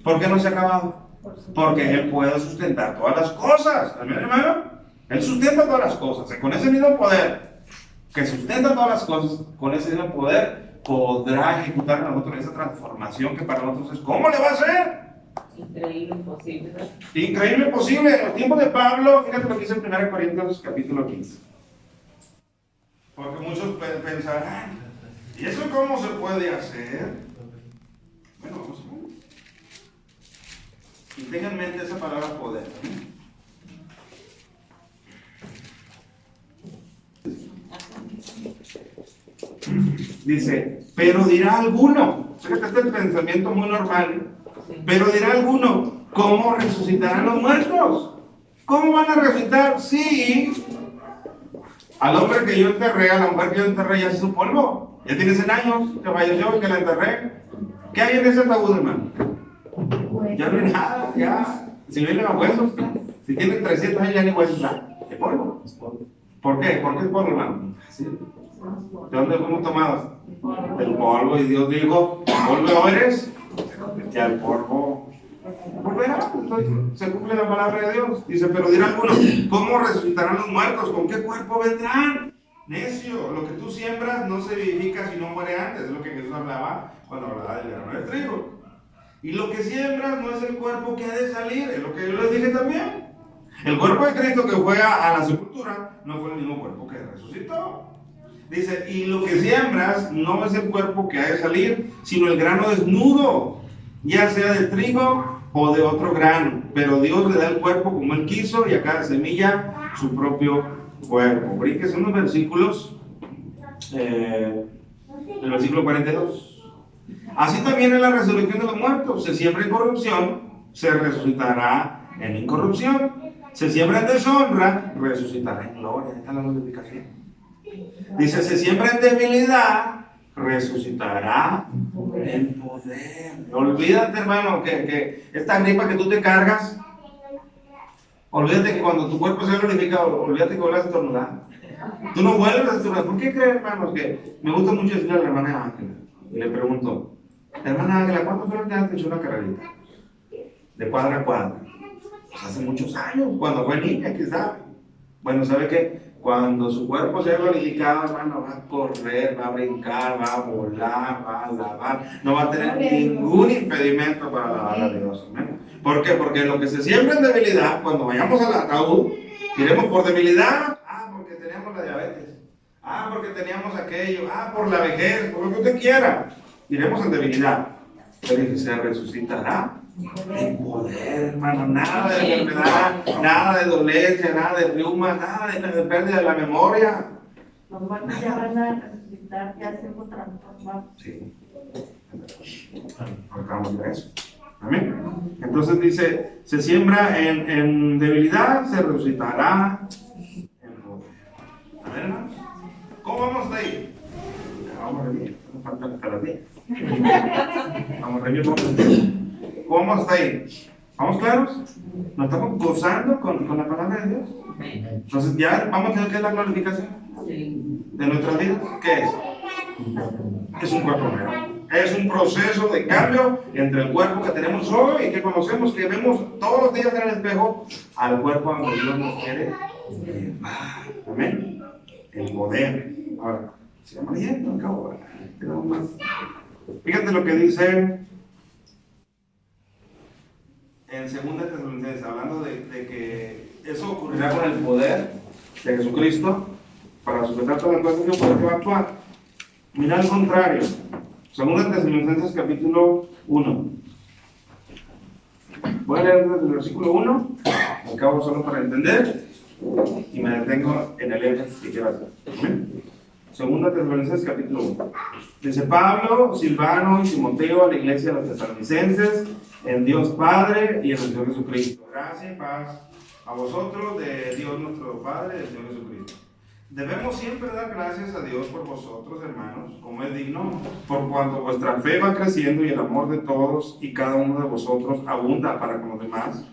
¿Por qué no se ha acabado? Porque Él puede sustentar todas las cosas. ¿Amén, hermano? Él sustenta todas las cosas. Y con ese mismo poder que sustenta todas las cosas, con ese mismo poder podrá ejecutar en nosotros esa transformación que para nosotros es, ¿cómo le va a hacer? Increíble, imposible. Increíble, posible. En los tiempos de Pablo, fíjate lo que dice en 1 Corintios capítulo 15. Porque muchos pensarán, ¿y eso cómo se puede hacer? Bueno, vamos a ver. Y tengan en mente esa palabra poder. Dice, pero dirá alguno, fíjate, este es el pensamiento muy normal, pero dirá alguno, ¿cómo resucitarán los muertos? ¿Cómo van a resucitar? Sí, al hombre que yo enterré, a la mujer que yo enterré, ya se hizo polvo. Ya tiene 100 años que falleció y que la enterré. ¿Qué hay en ese ataúd, hermano? Ya no hay nada, ya. Si no hay huesos, si tiene 300 años ya ni huesos, ¿de polvo? ¿Por qué? ¿Por qué es polvo, hermano? ¿De dónde fuimos tomados? Del polvo. Y Dios dijo, polvo eres, ya el polvo volverá. Se cumple la palabra de Dios. Dice, pero dirá alguno, ¿cómo resucitarán los muertos? ¿Con qué cuerpo vendrán? Necio, lo que tú siembras no se vivifica si no muere antes. Es lo que Jesús hablaba cuando hablaba del grano de trigo. Y lo que siembras no es el cuerpo que ha de salir, es lo que yo les dije también. El cuerpo de Cristo que fue a la sepultura no fue el mismo cuerpo que resucitó. Dice, y lo que siembras no es el cuerpo que ha de salir, sino el grano desnudo, ya sea de trigo o de otro grano. Pero Dios le da el cuerpo como Él quiso y a cada semilla su propio cuerpo. Brinques unos versículos, el versículo 42. Así también en la resurrección de los muertos, se siembra en corrupción, se resucitará en incorrupción. Se siembra en deshonra, resucitará en gloria. Esta es la glorificación. Dice, se siembra en debilidad, resucitará en poder. Olvídate, hermano, que esta gripa que tú te cargas, olvídate que cuando tu cuerpo sea glorificado, olvídate que vuelvas a estornudar. Tú no vuelves a estornudar. ¿Por qué crees, hermanos? Que me gusta mucho decirle a la hermana Ángela, y le pregunto, hermana Ángela, ¿cuántos fueron que has hecho una carrerita? De cuadra a cuadra. Pues hace muchos años, cuando fue niña, quizás. Bueno, ¿sabe qué? Cuando su cuerpo sea glorificado, hermano, va a correr, va a brincar, va a volar, va a alabar. No va a tener ningún impedimento para alabar a Dios. ¿Amén? ¿Por qué? Porque lo que se siembra en debilidad, cuando vayamos al ataúd, iremos por debilidad. Porque teníamos la diabetes. Porque teníamos aquello. Por la vejez, por lo que usted quiera. Iremos en debilidad. Pero se resucitará en poder, hermano. Nada de enfermedad, nada de dolencia, nada de reuma, nada de pérdida de la memoria. Los muertos ya van a resucitar, ya se transformados. Sí. Acabamos de eso. Amén. Entonces dice, se siembra en debilidad, se resucitará en poder. Amén, hermanos. ¿Cómo vamos de ahí? Vamos a ver, no faltan hasta las 10. Vamos a ver, ¿cómo vamos de ahí? ¿Vamos claros? ¿Nos estamos gozando con la palabra de Dios? Entonces ya vamos a ver qué es la glorificación de nuestras vidas. ¿Qué es? Es un cuerpo nuevo. Es un proceso de cambio entre el cuerpo que tenemos hoy y que conocemos, que vemos todos los días en el espejo, al cuerpo donde Dios nos quiere llevar. Amén. El poder. Ahora, se llama bien, al cabo, quedamos más. Fíjate lo que dice en 2 Tesalonicenses, hablando de que eso ocurrirá con el poder de Jesucristo para sujetar todas las cosas que por qué va a actuar. Mira al contrario. Segunda Tesalonicenses capítulo 1. Voy a leer desde el versículo 1, al cabo solo para entender, y me detengo en el énfasis que quiero hacer. ¿Amén? Segunda Tesalonicenses capítulo 1. Dice Pablo, Silvano y Timoteo a la iglesia de los tesalonicenses, en Dios Padre y en el Señor Jesucristo. Gracia y paz a vosotros de Dios nuestro Padre y del Señor Jesucristo. Debemos siempre dar gracias a Dios por vosotros, hermanos, como es digno, por cuanto vuestra fe va creciendo y el amor de todos y cada uno de vosotros abunda para con los demás.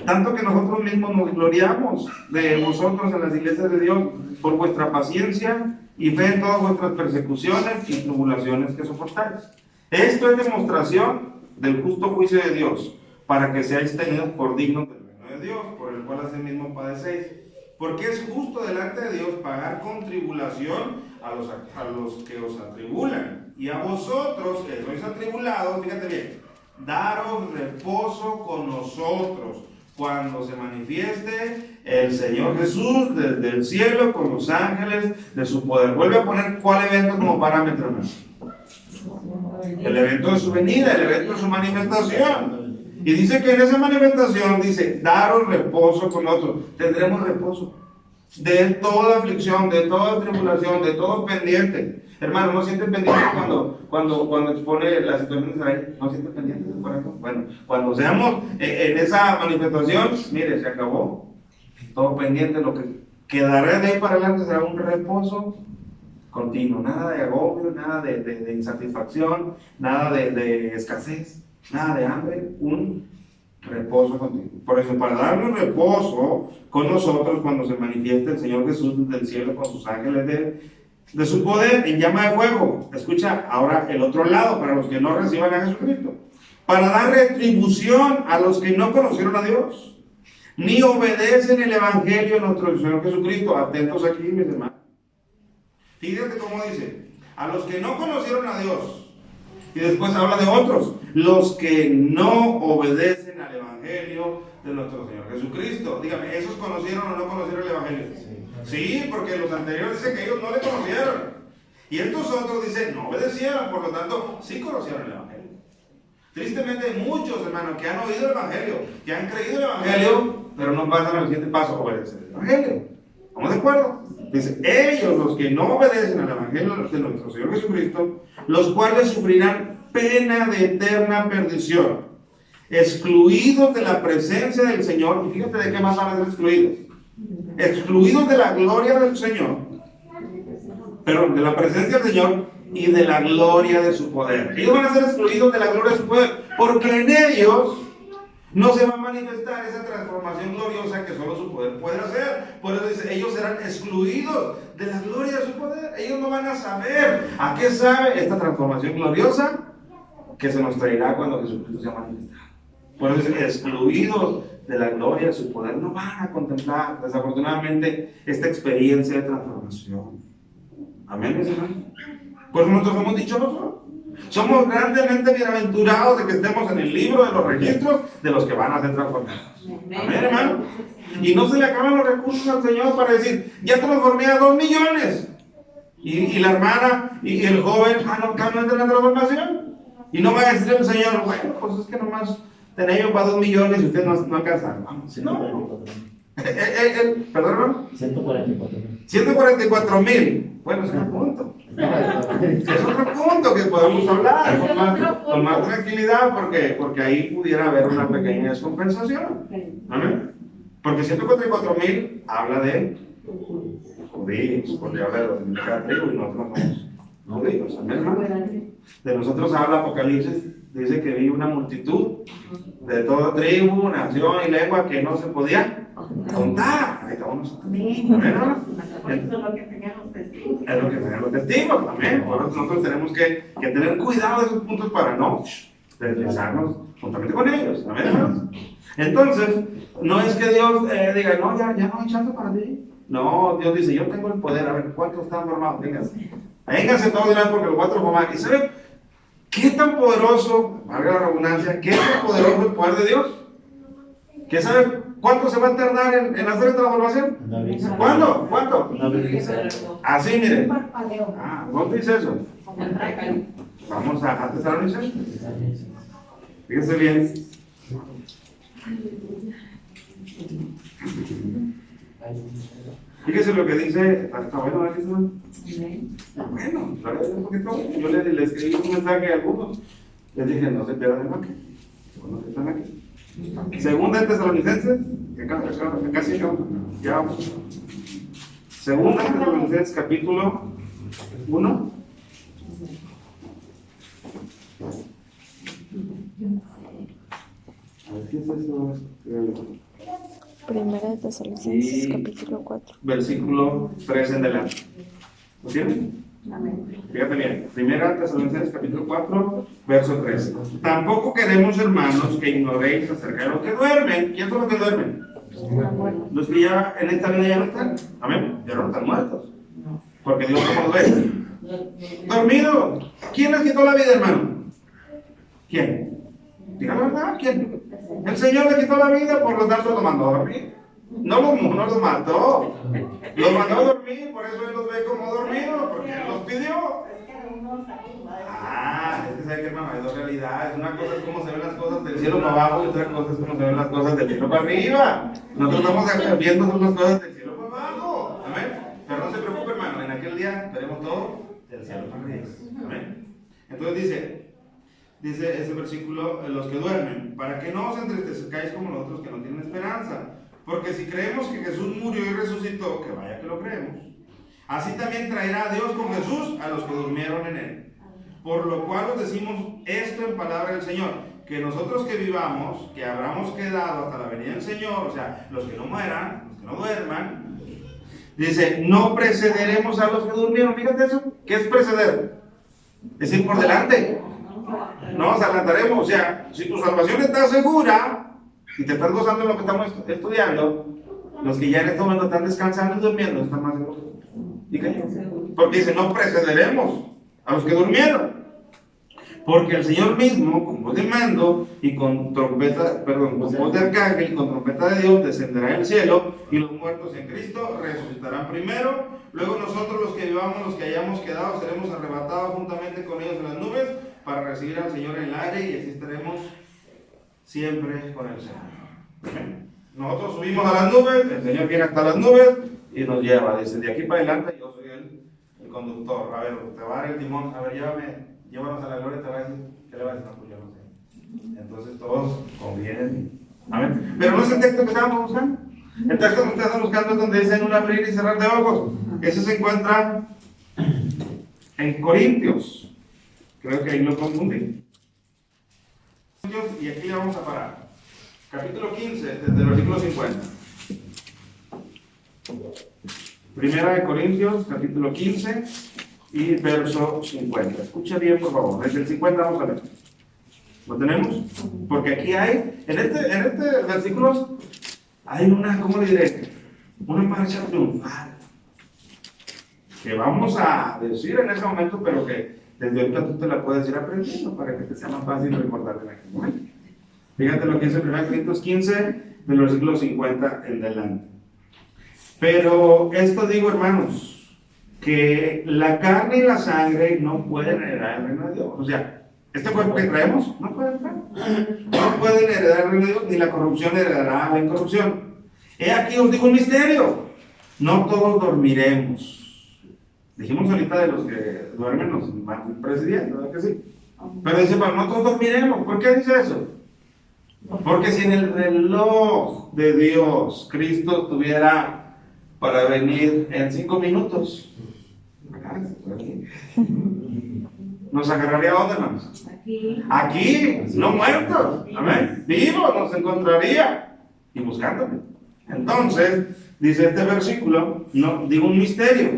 Tanto que nosotros mismos nos gloriamos de vosotros en las iglesias de Dios por vuestra paciencia y fe en todas vuestras persecuciones y tribulaciones que soportáis. Esto es demostración del justo juicio de Dios, para que seáis tenidos por dignos del reino de Dios, por el cual asimismo padecéis. Porque es justo delante de Dios pagar con tribulación a los que os atribulan. Y a vosotros que sois atribulados, fíjate bien, daros reposo con nosotros cuando se manifieste el Señor Jesús desde el cielo con los ángeles de su poder. Vuelve a poner cuál evento como parámetro, ¿no? El evento de su venida, el evento de su manifestación. Y dice que en esa manifestación dice, daros reposo con nosotros. Tendremos reposo de toda aflicción, de toda tribulación, de todo pendiente. Hermano, ¿no siente pendiente cuando expone la situación de Israel? ¿No siente pendiente? Bueno, cuando seamos en esa manifestación, mire, se acabó. Todo pendiente, lo que quedará de ahí para adelante será un reposo continuo. Nada de agobio, nada de insatisfacción, nada de escasez. Nada de hambre, un reposo continuo. Por eso, para darnos reposo con nosotros cuando se manifieste el Señor Jesús desde el cielo con sus ángeles de su poder en llama de fuego. Escucha, ahora el otro lado, para los que no reciban a Jesucristo. Para dar retribución a los que no conocieron a Dios, ni obedecen el Evangelio de nuestro Señor Jesucristo. Atentos aquí, mis hermanos. Fíjate cómo dice, a los que no conocieron a Dios. Y después habla de otros, los que no obedecen al Evangelio de nuestro Señor Jesucristo. Dígame, ¿esos conocieron o no conocieron el Evangelio? Sí, porque los anteriores dicen que ellos no le conocieron. Y estos otros dicen, no obedecieron, por lo tanto, sí conocieron el Evangelio. Tristemente hay muchos, hermanos, que han oído el Evangelio, que han creído el Evangelio, pero no pasan al siguiente paso, obedecer el Evangelio. ¿Estamos de acuerdo? Dice, ellos, los que no obedecen al Evangelio de nuestro Señor Jesucristo, los cuales sufrirán pena de eterna perdición, excluidos de la presencia del Señor. Y fíjate de qué más van a ser excluidos. Excluidos de la gloria del Señor, perdón, de la presencia del Señor y de la gloria de su poder. Ellos van a ser excluidos de la gloria de su poder, porque en ellos no se va a manifestar esa transformación gloriosa que solo su poder puede hacer. Por eso dice, ellos serán excluidos de la gloria de su poder. Ellos no van a saber a qué sabe esta transformación gloriosa que se nos traerá cuando Jesucristo sea manifestado. Por eso dice, excluidos de la gloria de su poder, no van a contemplar, desafortunadamente, esta experiencia de transformación. Amén, mis hermanos. Por eso nosotros somos dichosos. Somos grandemente bienaventurados de que estemos en el libro de los registros de los que van a ser transformados. Amén, hermano. Y no se le acaban los recursos al Señor para decir, ya transformé a 2 millones. Y la hermana y el joven, no cambian de la transformación. Y no va a decir el Señor, bueno, pues es que nomás tenía yo para 2 millones y ustedes no alcanzaron. No. ¿Perdón, hermano? 144,000. Bueno, es un punto. Es otro punto que podemos hablar con más tranquilidad, porque ahí pudiera haber una pequeña descompensación. ¿Amén? Porque 144,000 habla de judíos, porque habla de los de cada tribu y nosotros somos judíos. Amén, hermano. De nosotros habla Apocalipsis, dice que vi una multitud de toda tribu, nación y lengua que no se podía contar. Ahí estamos nosotros. Amén. Es lo que tenían los testigos. Es lo que tenían los testigos también. Por eso nosotros tenemos que tener cuidado de esos puntos para no deslizarnos juntamente con ellos. Amén. Entonces, no es que Dios diga, no, ya no hay chance para ti. No, Dios dice, yo tengo el poder. A ver, ¿cuántos están formados? Vénganse todos de una vez porque los voy a transformar. ¿Y saben qué tan poderoso, valga la redundancia, qué tan poderoso el poder de Dios? ¿Quién sabe cuánto se va a tardar en hacer esta transformación? ¿Cuándo? ¿Cuánto? Así, miren. ¿Dónde dice eso? Vamos a Tesalonicenses. Fíjense bien. Fíjese lo que dice. ¿Está bueno, Alison? Bueno, un poquito. Yo le escribí un mensaje a algunos. Les dije, no se pierdan el banque. Bueno, están aquí. Segunda de Tesalonicenses, que casi acabamos. Ya vamos. Segunda de Tesalonicenses, capítulo 1. A ver, ¿qué es eso? Primera de Tesalonicenses, capítulo 4. Versículo 3 en adelante. ¿Lo tienen? Fíjate bien. Primera de Tesalonicenses, capítulo 4, verso 3. Tampoco queremos, hermanos, que ignoréis acerca de los que duermen. ¿Quiénes son los que duermen? Los que ya en esta vida ya no están. Amén. Ya no están muertos. Porque Dios no los ve. Dormido. ¿Quién les quitó la vida, hermano? ¿Quién? Diga la verdad, ¿quién? El Señor le quitó la vida, por lo tanto lo mandó a dormir. No los mató. Los mandó a dormir, por eso Él los ve como dormidos, porque Él los pidió. Es que sabe que, hermano, hay dos realidades. Una cosa es cómo se ven las cosas del cielo para abajo y otra cosa es cómo se ven las cosas del cielo para arriba. Nosotros estamos viendo las cosas del cielo para abajo. Amén. Pero no se preocupe, hermano, en aquel día veremos todo del cielo para arriba. Amén. Entonces dice ese versículo, los que duermen, para que no os entristezcáis como los otros que no tienen esperanza. Porque si creemos que Jesús murió y resucitó, que vaya que lo creemos, así también traerá a Dios con Jesús a los que durmieron en Él. Por lo cual os decimos esto en palabra del Señor, que nosotros que vivamos, que habramos quedado hasta la venida del Señor, o sea, los que no mueran, los que no duerman, dice, no precederemos a los que durmieron. Fíjate eso, ¿qué es preceder? Es ir por delante. No nos adelantaremos, o sea, si tu salvación está segura y te estás gozando de lo que estamos estudiando, los que ya en este momento están descansando y durmiendo están más seguros. ¿Y qué? Porque dice, no precederemos a los que durmieron. Porque el Señor mismo, con voz de mando y con trompeta, con voz de arcángel y con trompeta de Dios, descenderá en el cielo, y los muertos en Cristo resucitarán primero. Luego nosotros, los que vivamos, los que hayamos quedado, seremos arrebatados juntamente con ellos en las nubes para recibir al Señor en el aire, y así estaremos siempre con el Señor. Nosotros subimos a las nubes, el Señor viene hasta las nubes y nos lleva. Dice, de aquí para adelante yo soy el conductor. A ver, te va a dar el timón. A ver, llévanos a la gloria. Te va a decir, ¿qué le va a decir? No, pues yo no sé. Entonces todos convienen. Amén. Pero no es el texto que estábamos buscando. El texto que ustedes están buscando es donde dicen un abrir y cerrar de ojos. Ese se encuentra en Corintios. Creo que ahí lo confundí. Y aquí le vamos a parar. Capítulo 15, desde el versículo 50. Primera de Corintios, capítulo 15 y verso 50. Escucha bien, por favor. Desde el 50 vamos a ver. ¿Lo tenemos? Porque aquí hay, en este versículo, hay una, ¿cómo le diré? Una marcha triunfal. Que vamos a decir en ese momento, pero que desde ahorita tú te la puedes ir aprendiendo para que te sea más fácil recordarla en aquel momento. Fíjate lo que dice 1 Corintios 15, del versículo 50 en adelante. Pero esto digo, hermanos, que la carne y la sangre no pueden heredar el reino de Dios. O sea, este cuerpo que traemos no puede entrar. No pueden heredar el reino de Dios, ni la corrupción heredará la incorrupción. He aquí os digo un misterio. No todos dormiremos. Dijimos ahorita de los que duermen nos van presidiendo, ¿verdad que sí? Pero dice, pero no todos dormiremos. ¿Por qué dice eso? Porque si en el reloj de Dios Cristo tuviera para venir en 5 minutos, ¿nos agarraría dónde, hermanos? Aquí, no muertos, amén, vivos nos encontraría y buscándome. Entonces, dice este versículo, no, digo un misterio,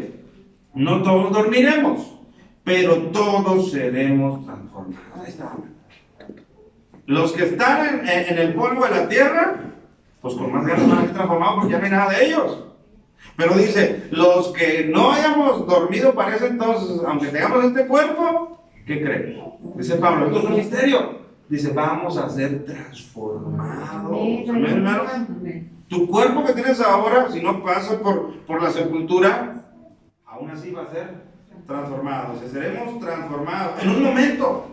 no todos dormiremos, pero todos seremos transformados. Ahí está. Los que están en el polvo de la tierra, pues con más ganas van a ser transformados porque ya no hay nada de ellos. Pero dice, los que no hayamos dormido para ese entonces, aunque tengamos este cuerpo, ¿qué creen? Dice Pablo, esto es un misterio. Dice, vamos a ser transformados. Amén, Amén, hermanos. amén. Tu cuerpo que tienes ahora, si no pasa por la sepultura, aún así va a ser transformado. O sea, seremos transformados en un momento,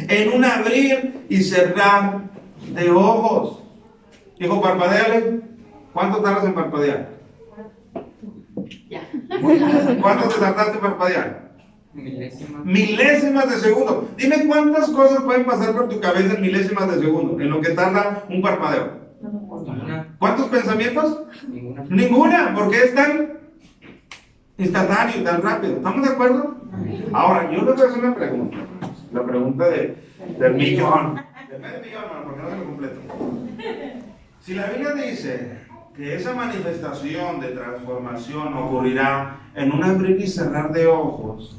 en un abrir y cerrar de ojos. Hijo, parpadeale. ¿Cuánto tardas en parpadear? Ya. ¿Cuánto te tardaste en parpadear? Milésimas. Milésimas de segundo. Dime cuántas cosas pueden pasar por tu cabeza en milésimas de segundo, en lo que tarda un parpadeo. Ninguna. ¿Cuántos pensamientos? Ninguna. Ninguna, porque es tan instantáneo y tan rápido. ¿Estamos de acuerdo? Ahora, yo le voy a hacer una pregunta. La pregunta del millón. De medio millón, no, porque no se lo completo. Si la Biblia dice que esa manifestación de transformación ocurrirá en un abrir y cerrar de ojos,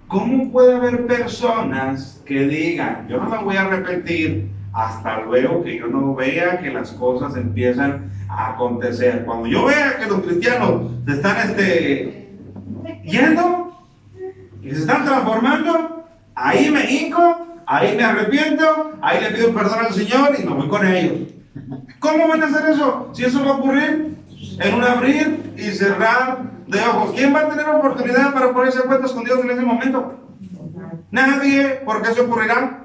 ¿cómo puede haber personas que digan, yo no me voy a arrepentir hasta luego que yo no vea que las cosas empiezan a acontecer? Cuando yo vea que los cristianos se están yendo y se están transformando, ahí me hinco, ahí me arrepiento, ahí le pido perdón al Señor y me voy con ellos. ¿Cómo van a hacer eso? Si eso va a ocurrir en un abrir y cerrar de ojos. ¿Quién va a tener oportunidad para ponerse a cuentas con Dios en ese momento? Nadie. ¿Por qué se ocurrirá?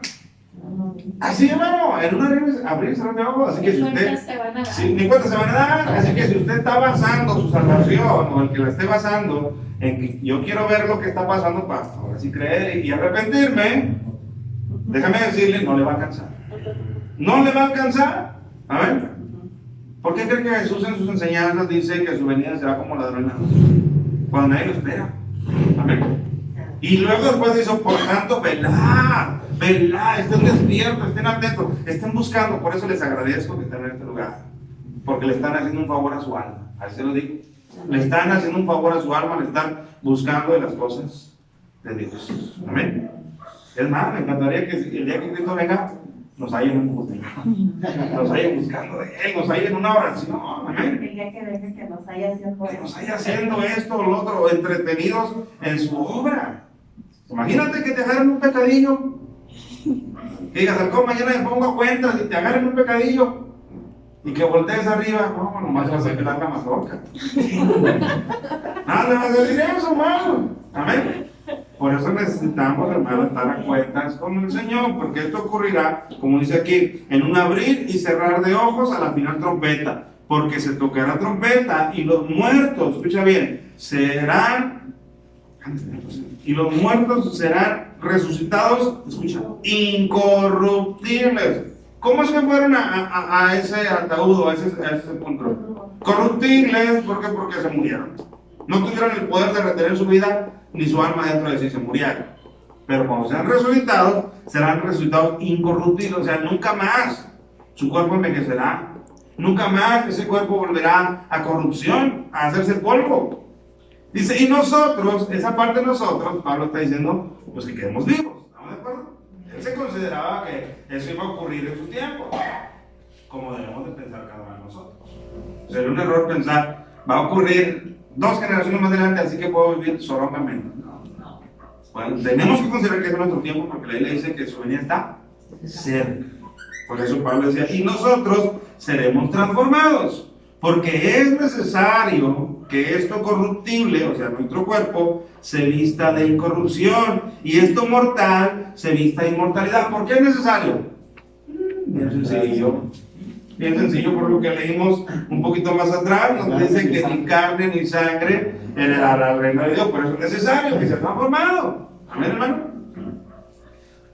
Así, hermano, en un abrir y cerrar de ojos. Así que si usted, ni cuenta se van a dar. Así que si usted está basando su salvación, o el que la esté basando en que yo quiero ver lo que está pasando para ahora sí creer y arrepentirme, déjame decirle, no le va a alcanzar. No le va a alcanzar. A ver, ¿por qué cree que Jesús en sus enseñanzas dice que su venida será como ladrón en la noche? Cuando nadie lo espera. Amén. Y luego después dice, por tanto, velad, estén despiertos, estén atentos, estén buscando. Por eso les agradezco que estén en este lugar, porque le están haciendo un favor a su alma. Así se lo digo. Le están haciendo un favor a su alma, le están buscando de las cosas de Dios. Amén. Es más, me encantaría que el día que Cristo venga, nos hallen buscando de Él, nos hallen en una oración. Amén. El día que venga que nos haya haciendo Que nos haya haciendo esto o lo otro, entretenidos en su obra. Imagínate que te agarren un pecadillo. Que digas, al cabo mañana me pongo a cuentas y te agarren un pecadillo. Y que voltees arriba, no, nomás vas a pelar la mazorca. Nada más decir eso, hermano. Amén. Por eso necesitamos, hermano, estar a cuentas con el Señor, porque esto ocurrirá, como dice aquí, en un abrir y cerrar de ojos a la final trompeta, porque se tocará trompeta y los muertos, escucha bien, serán resucitados, escucha, incorruptibles. ¿Cómo es que fueron a ese ataúd o a ese sepulcro? Corruptibles, ¿por qué? Porque se murieron. No tuvieron el poder de retener su vida ni su alma dentro de sí, se murieron. Pero cuando sean resucitados, serán resucitados incorruptibles, o sea, nunca más su cuerpo envejecerá. Nunca más ese cuerpo volverá a corrupción, a hacerse polvo. Dice, y nosotros, esa parte de nosotros, Pablo está diciendo, pues que quedemos vivos. ¿Estamos de acuerdo? Él se consideraba que eso iba a ocurrir en su tiempo, como debemos de pensar cada uno de nosotros. Sería un error pensar, va a ocurrir 2 generaciones más adelante, así que puedo vivir solamente. Bueno, tenemos que considerar que es nuestro tiempo, porque la Biblia dice que su venida está cerca. Por eso Pablo decía, y nosotros seremos transformados, porque es necesario que esto corruptible, o sea, nuestro cuerpo, se vista de incorrupción, y esto mortal se vista de inmortalidad. ¿Por qué es necesario? Bien sencillo. Bien sencillo, por lo que leímos un poquito más atrás, nos dice que ni carne ni sangre heredará el reino de Dios. Por eso es necesario que sea transformado. Amén, hermano.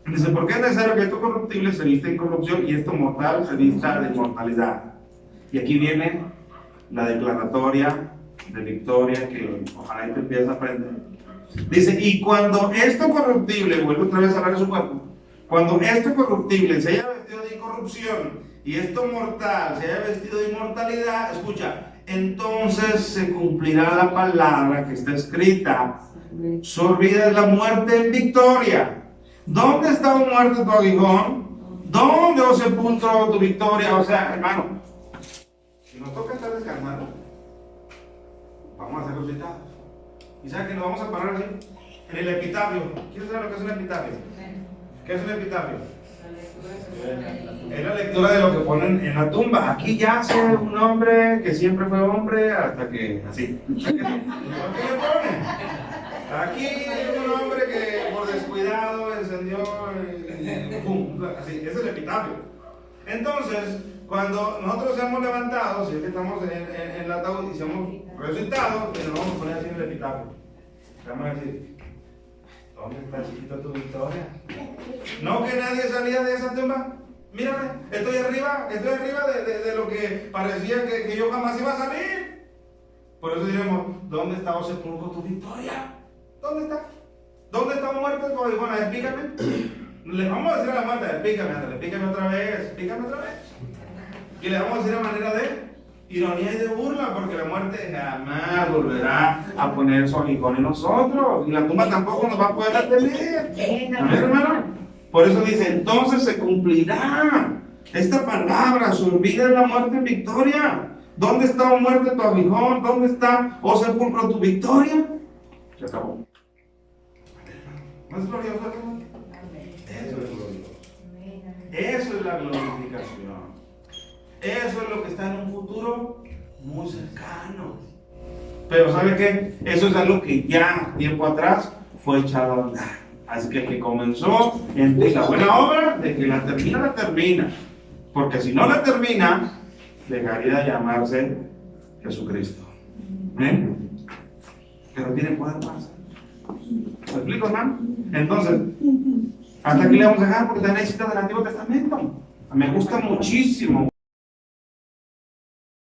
Dice, ¿por qué es necesario que esto corruptible se vista de incorrupción y esto mortal se vista de inmortalidad? Y aquí viene la declaratoria de victoria que ojalá y te empieces a aprender. Dice, y cuando esto corruptible, vuelve otra vez a hablar de su cuerpo, cuando esto corruptible se haya vestido de incorrupción y esto mortal se haya vestido de inmortalidad, escucha, entonces se cumplirá la palabra que está escrita, sorbida es la muerte en victoria. ¿Dónde está, oh muerte, tu aguijón? ¿Dónde, oh sepulcro, tu victoria? O sea, hermano, si nos toca estar descansando, vamos a ser resucitados. ¿Y sabe que nos vamos a parar así? En el epitafio. ¿Quién sabe lo que es un epitafio? ¿Qué es un epitafio? Es la lectura de lo que ponen en la tumba. Aquí yace un hombre que siempre fue hombre hasta que así. ¿Por qué le ponen? Aquí un hombre que por descuidado encendió ¡pum! Así, ese es el epitafio. Entonces, cuando nosotros seamos levantados, si es que estamos en el ataúd y seamos resucitados, nos vamos a poner así en el epitafio. Vamos a decir, ¿dónde está, chiquito, tu victoria? ¿No que nadie salía de esa tumba? Mírame, estoy arriba de lo que parecía que yo jamás iba a salir. Por eso diremos, ¿dónde está, oh sepulcro, tu victoria? ¿Dónde está? ¿Dónde está muerte tu aguijón? Explícame. Le vamos a decir a la muerte, explícame otra vez. Y le vamos a decir a manera de ironía y de burla, porque la muerte jamás volverá a poner su aguijón en nosotros. Y la tumba tampoco nos va a poder detener. ¿Amén, hermano? Por eso dice, entonces se cumplirá esta palabra, surgida en la muerte en victoria. ¿Dónde está, oh muerte, tu aguijón? ¿Dónde está, oh sepulcro, tu victoria? Se acabó. ¿No es glorioso, hermano? Eso es glorioso. Eso es la glorificación. Eso es lo que está en un futuro muy cercano. Pero ¿sabe qué? Eso es algo que ya tiempo atrás fue echado a andar. Así que el que comenzó en la buena obra, de que la termina. Porque si no la termina, dejaría de llamarse Jesucristo. Pero tiene poder más. ¿Me explico, hermano? Entonces, hasta aquí le vamos a dejar porque también hay citas del Antiguo Testamento. Me gusta muchísimo